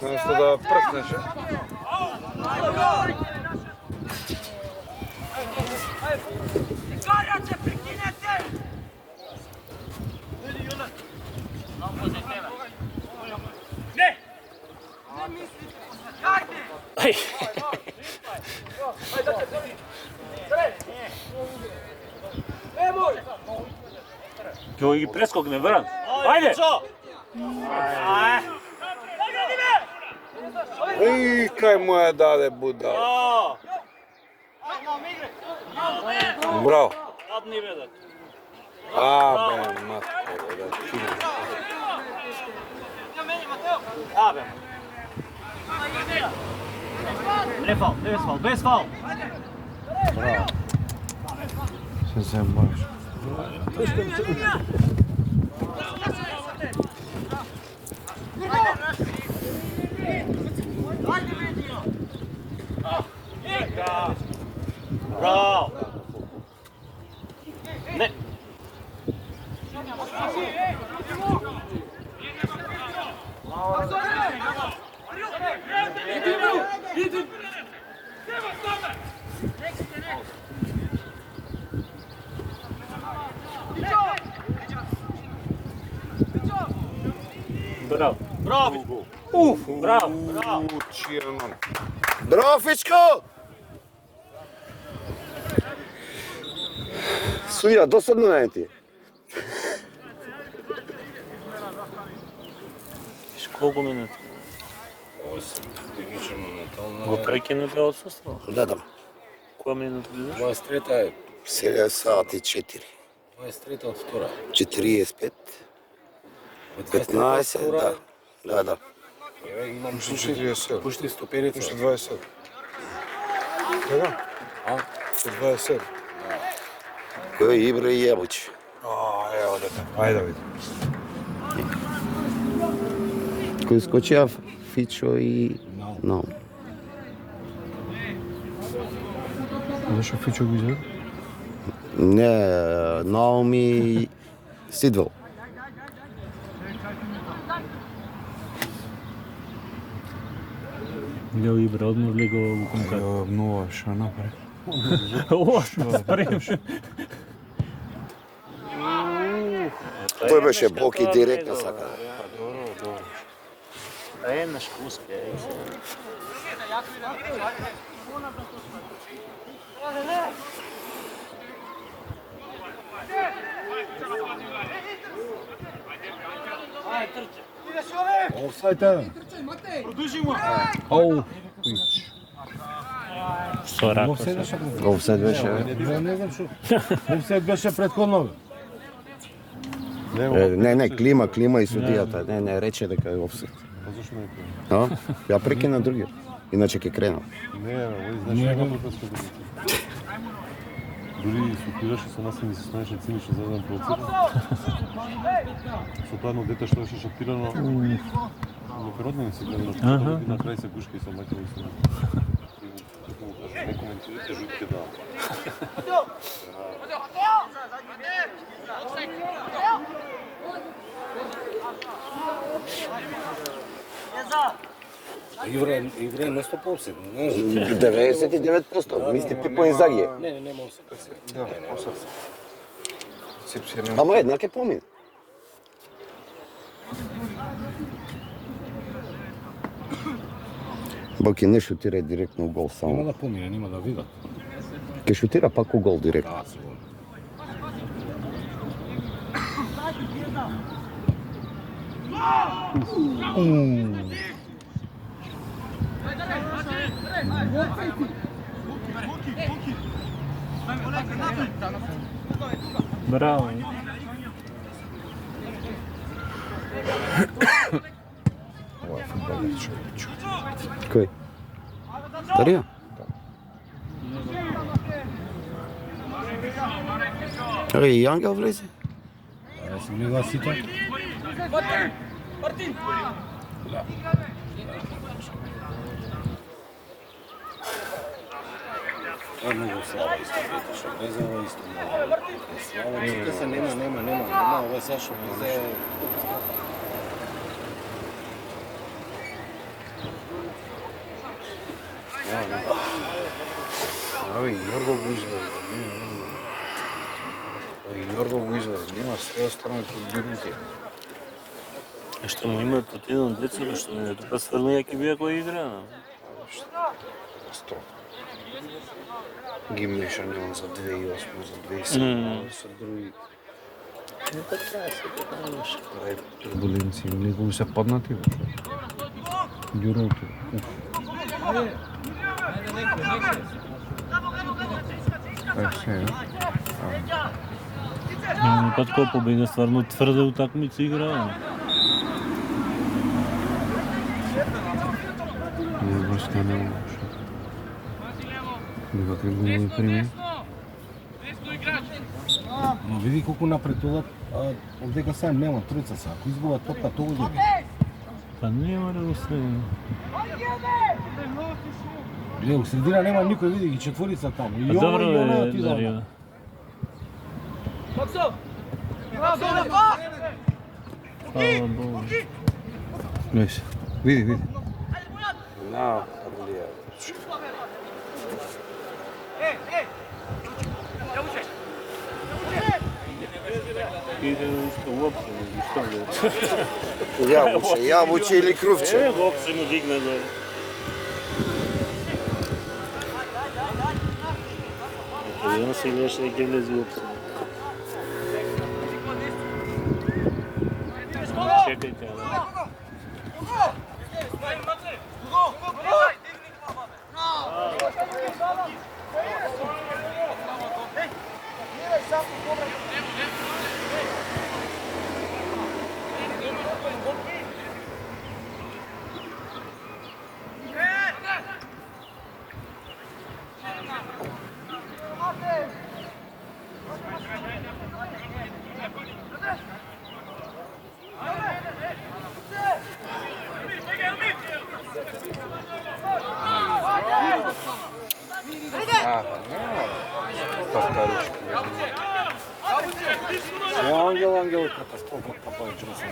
Наместо да прснеше. Ќе ги прескокне вран. Ајде! Еј, кај му ја даде будал. Браво. Адни бе. Абе, матко, да чули. Абе. Без фал. Се заебаш. Браво. Не. Браво. Браво. Браво. Браво. Чирнон. Браво, Фичко! Судија, досадно не ти. Колку минути? 8. Технично ментално. Го прекинуте отсуство? Гледам. Која минута бидеш? 23-та е. 7 сати 4. 23-та од втора. 45. 15, да. Еве имам Уште 40. пушти стопеница. Уште 27. Сега? А? Уште 27. Кој Ибра и Јабуч. Ево дека. Ајде да видим. Кој скочија Фичо и Наум. Зашо Фичо го изгледа? Не, Наум и Сидвел. Лео Ибра одно влего во контакт. Много што направи. О, спрем. Тој беше Боки директно сака. А е наш успех. Офсайд е. Ау. Сорако. Офсайд беше. Офсайд беше. Не знам што. Офсайд беше претходно. Не, клима и судијата. Не, рече дека е офсайд. Зашто не е? А? Ја прекина другиот. Иначе ќе кренал. Не, овој значи нема пропуска. Дури супираше со нас и ми се смееше цинично за еден процес. Со тоа едно дете што беше шокирано. Некородни си гледано, што на крај се гушка и со мајка и со не коментирате, жутке да. Игра на 100%, не знам. 99%, мисли Пипо Инзаги. Не можам се. Да, осад. Сепсија не. Ама еднак е помин. Боки не шутира директно у гол Нема само. да помине, нема да видат. Ке шутира пак у гол директно. Да, сигурно. Браво. Ова е фудбалер човече. Кој? Старија? И Ангел влезе? Да се гледа сите. Е многу слаба исто, што без ова исто много. Слаба, чека се нема, ова е Сашо, без е... Ави, Јорго го излезе. Јорго го излезе, нема sve останали под бирните. Што му имат од еден деца, што не тука сврна ја ќе бија кој игра. Сто. Ги мешани он за 2008, за 2007, со други. Ај, турбуленци, некои се паднати. Ѓурото. Пат кој побега стварно тврде утакмица игра. Не баш не може. Никакви големи прими. Но види колку напредуват, овдека сега нема тројца са. Ако изгуба топка, тоа го доби. Па нема да го следи. Ле, у средина нема никој, види ги четворица таму. И ова Добро и она е, отидоа. Дарио. Фала Богу. Лес. Види. На, Иде уште уопсе, што не. јабуче или крувче. Уопсе му дигна да... Едно се играше да ги влезе уопсе. Чекајте, да. Ангел, катастрофа, папа, чего се не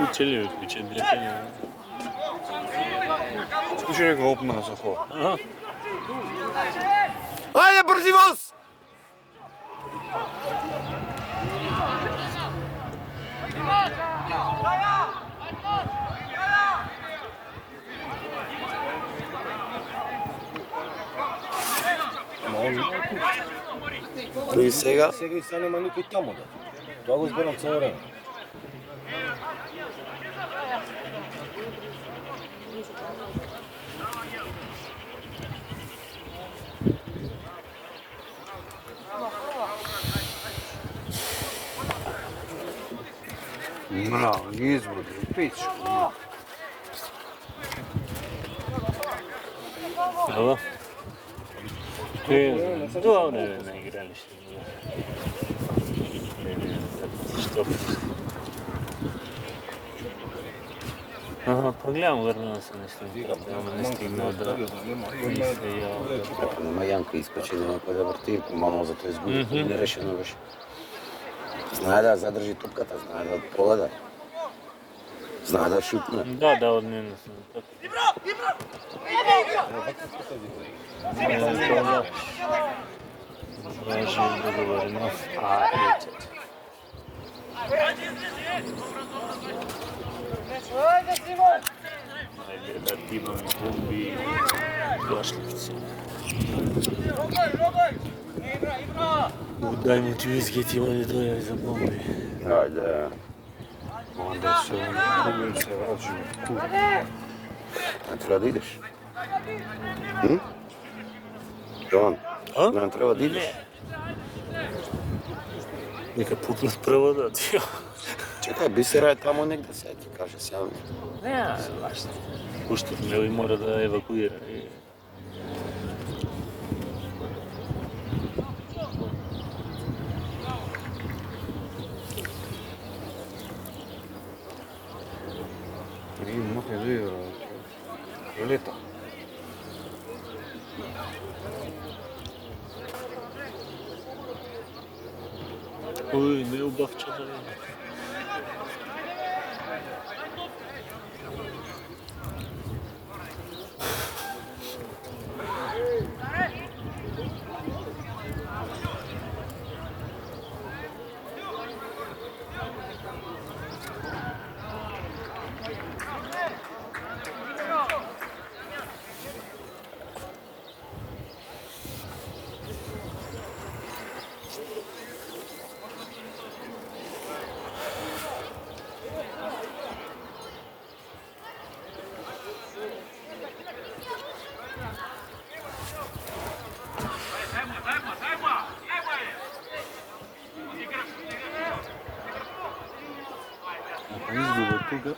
Учили, учили дрефење. Скучи го опна за хо. Аха. Ајде, брзи воз! И сега? Сега и сега нема никој таму да. Тоа го зборам цело време. Мра, изводи, пич. Ало. Тоа не игралиште. Што? Ага, погледам врна се нешто. Не стигнал да... Нема Јанка искочи да некој да врти, мамо за тоа изгуби, нерешено беше. Знае да задржи топката, знае да погледа. Знае да шутне. Да, однено сум. Важи договорено. Ајде да ти имаме бомби и плашливци. Дај му ти визгет, има не дојави за бомби. Ајде. Онда се убим се враќаме. Не треба да идеш. Јован, не треба да идеш. Нека пукнат превода, тио. Чекај, Бисера е тамо негде сега, ти каже сега. Не, баш. Уште нели мора да евакуира. Махне да игра. Пролета. Ој, не убав чадар. Изгуба тука.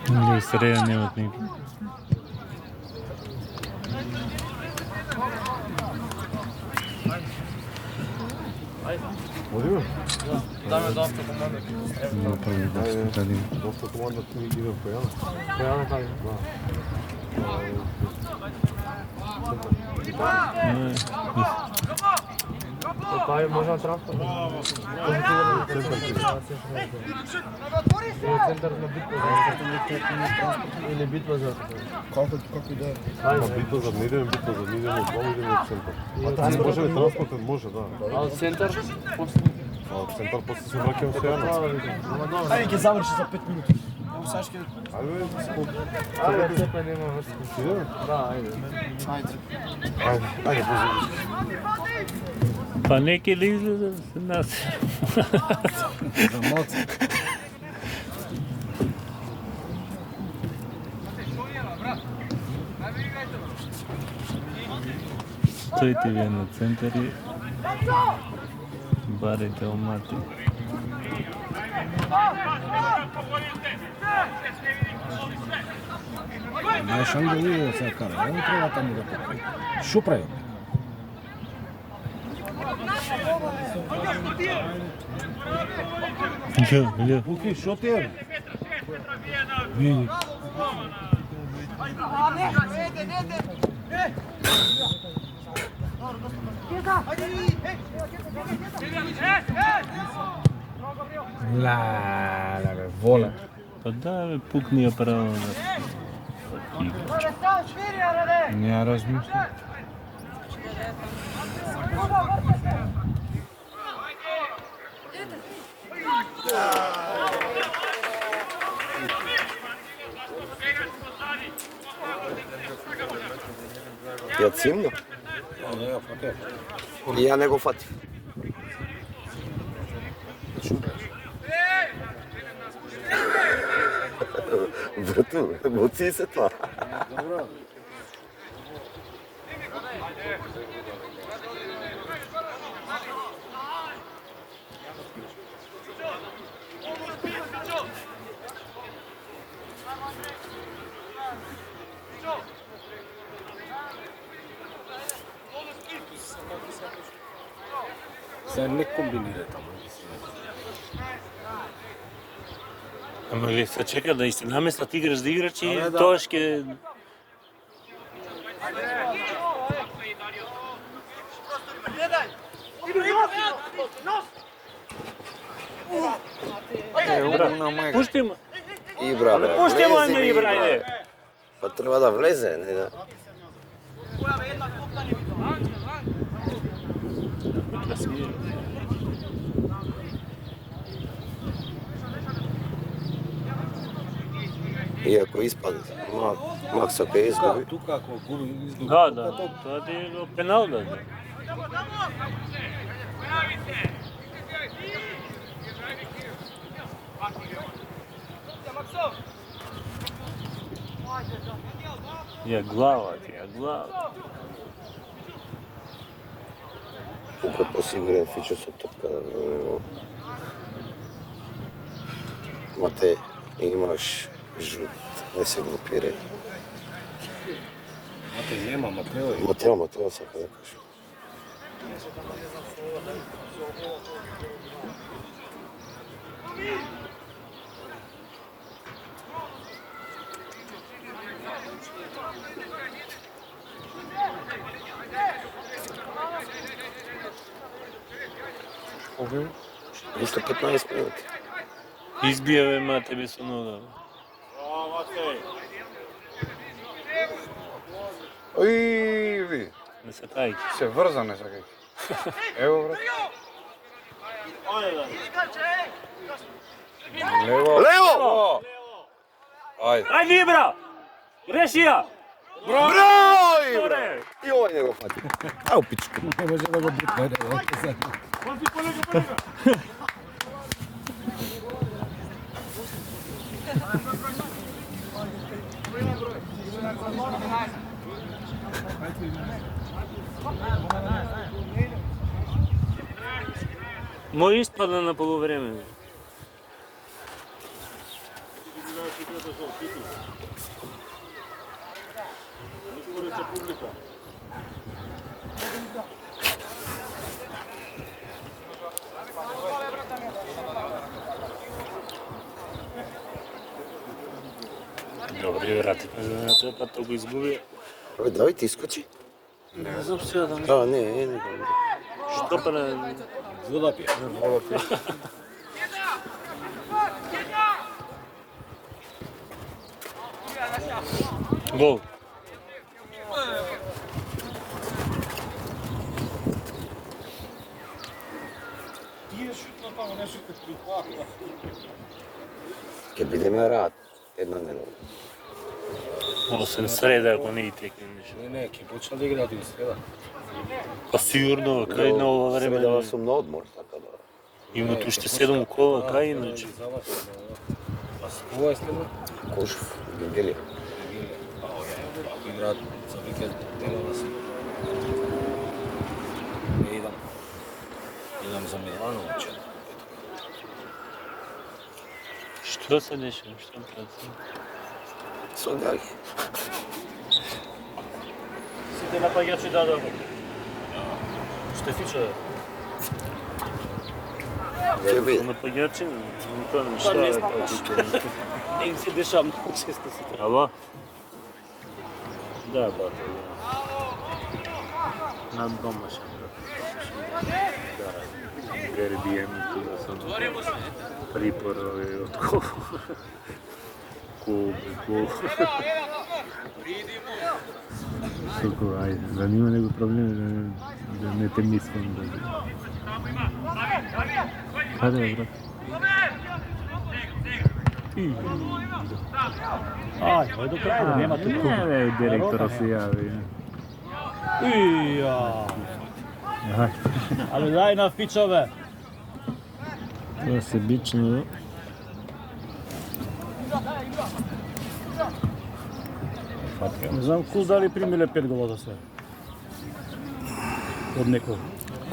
Не, среда не от него. Одиме? Даме до автокоманда. До автокоманда ти иде по Јана. Јана кај. Па може на транспорт. Център на битва или битва за... Како и да е. Битва за неден, битва за неден, идеме од центар. Може ли транспортен? Може, да. А от център? А од центар после се враќам се јано. Ајде ќе заврши за 5 минути. Ево сашки. Ајде, цепе нема врска. Идеме? Да, ајде. Ајде, позови. Pa neki li izgleda za nas. За малце. Стоите вие на център и барите омати. Знаеш Ангели се кара. Не треба таму да покри. Шо прави? Ле. Буки, шо ти е? Види. Ла, бе, воле. Pa da, bе, pukni je pravo da... Не ја размислам. Ја цимно? И ја не го фатив. Брату, моци се тоа. Се не комбинира таму. Ама ви се чека да и се наместат играч да играчи, тоа ќе... Пушти му! Ибра, бе. Пушти му влези, ме бе, Ибра, ајде! Па треба да влезе, не да. Иако испади, Макса ке изгуби. Тука ако губи изгуби. Да, тоа ти е пенал да. Ја глава ти, ја глава. Тука посигурен Фичо со топка. Мате, имаш жут, не се глупире. Мате нема, Матео е. Матео сака да кажа. Уште 15 минути. Избија ме тебе со нога. Ој, ви, Не се тајки. се врзане сакај. Ево, брат. Лево. Лево! Ајде. Ајде Ибра! Реши ја! Браво, Ибра! И овој не го фати. Ау, пичко. Не може да го бутне, да. Мој испадна на полувреме. Добри брате, тој пат тоа го изгуби. Абе, давај ти искочи. Не знам сега да не. Да, не. Што па не... Вода пие. Гол. Ќе бидеме рад една недела. Осем среда, ако не и текне нешто. Не, ќе почна да играат и среда. Па сигурно, кај на ова време... Средава сум на одмор, така да... Имат уште 7 кола, кај иначе. Ова е следно? Кошов, Генгелија. Ако играат за викенд, треба да се... Не идам. Идам за Милано, че. Што се дешава? Што прави? Со гаги. Сите напаѓачи дадоа. Што фича? Ќе биде. Напаѓачи, никој не што не е знам. тоа. Не им се дешава многу често се тоа. Ало? Да, бате. На дома ще Гербием тука сам. Припор од кол. Кол. Суко, ајде, да нема некој проблем да не те мислам да. Каде е, брат? Ај до крај да нема туку. Не, директорот се јави. Ија. Але дај на фичове. Тоа се бично. Не знам Куз дали примиле 5 гола за се. Од некој.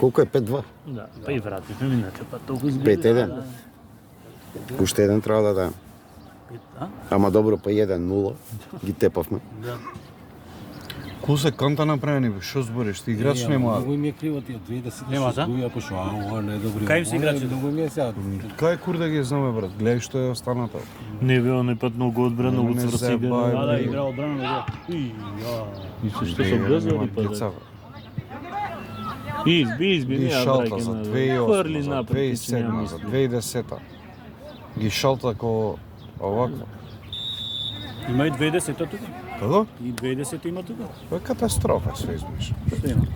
Колку е 5-2? Да, па и вративме минате, па толку изгледа. 5-1. Уште еден треба да даем. Ама добро, па 1-0. Ги тепавме. Кузе канта направени, бе, што збориш? Ти играч нема. Многу им е криво тие 2010 Нема, да? Гуја пошо, ова не е добри. Кај им се играчи? Многу им е сега. Кај кур да ги знаме, брат? Гледај што е останато. Не бе, оној пат многу одбран, многу Не цврсти се игра. бај, Да, бе. игра одбрана да. Ија. И со што се брзали па да. Изби, Ги не, шалта за 2008, Хврли за напред, ќе 2007, нема за мисли. 2010. Ги шалта ко овакво. Има и 2010 тука. Како? И 2010 има тука. Тоа е катастрофа се измиш. Што има?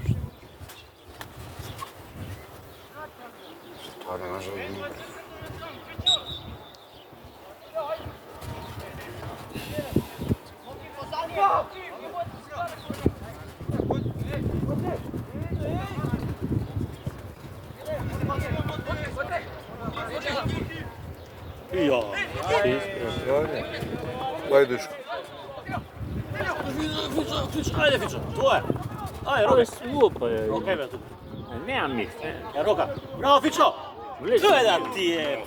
Тоа не може да ги... Ија. Лајдушко. Ајде фичо, тоа е. Ајде, Тоа Рока. е слупа е. Рока е тука. Немам ми. Е, Рока. Браво, Фичо! Тоа е да ти е.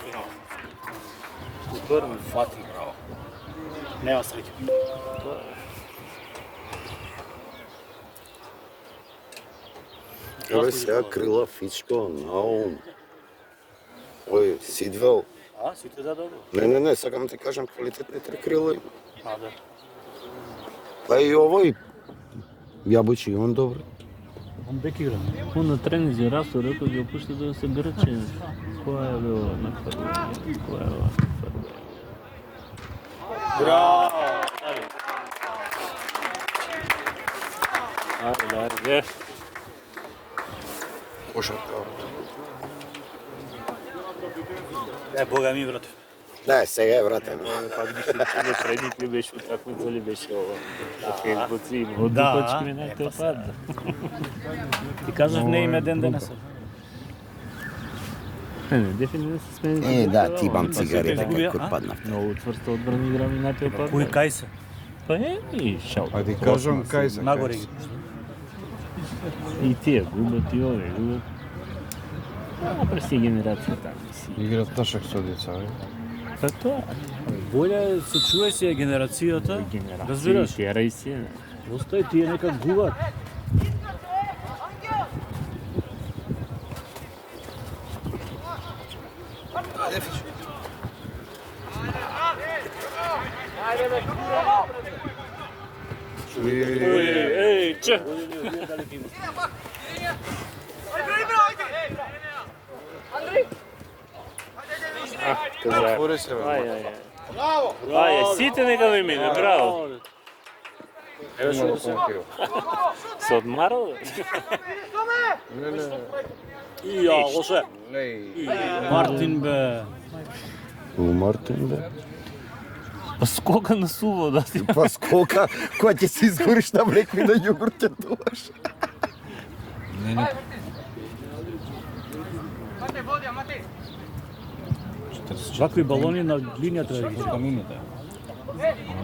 Прво. Фати, браво. Нема среќа. Еве сега крила Фичко, Наум. Ој, Сидвел. А, сите да добро. Не, сакам да ти кажам квалитетни три крила има. А, да. Па и овој Јабучи, и он добро. Он бек игра. Он на тренинзи Расо рекол ги опушта да се грче. Која е бе ова на прво? Која е ова на прво? Браво! Ајде. Кошарка. Е, бога ми, брат. Не, сега е вратено. Пак би се чуло предит ли беше утакмица ли беше ова? На Фейсбуци има. Од Да. дупачки ми не те пад. Ти кажав не име ден денес. Не, дефинитивно се смени. Е, да, ти имам цигари, така Изгубија, кој а? паднав. Многу цврста одбрана игра ми на те пад. Кој кај се? Па е, и шал. А ти кажам кај се. Нагоре ги. И тие губат и овие губат. А прести генерација така си. Играт ташак со деца, бе. Па тоа. Боле се чуе си е генерацијата. Генерација. Разбираш? Тера и си. Остави тие нека губат. Еј, че! Ајде, Отвори се, бе. Ај, сите нека ви мине, браво. Еве што го помакио. Се одмарал, бе? Ја, лоше. Мартин бе. Мартин бе. Па скока на суво, да си. Па скока, која ќе се изгориш на млеко и на јогурт ќе дуваш. Вакви балони на линија треба да ги Камините.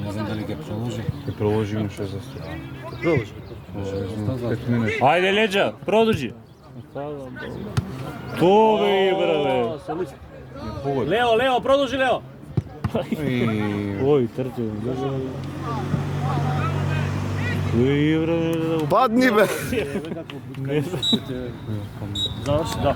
Не знам дали ќе продолжи. Ќе проложиме 6 за 100. продолжи. 5 минути. Ајде, Леđa, продолжи. То бе, браве. Лео, Лео, продолжи Лео. Ој, трче. Ој, браве. Падни бе. Заврши, да.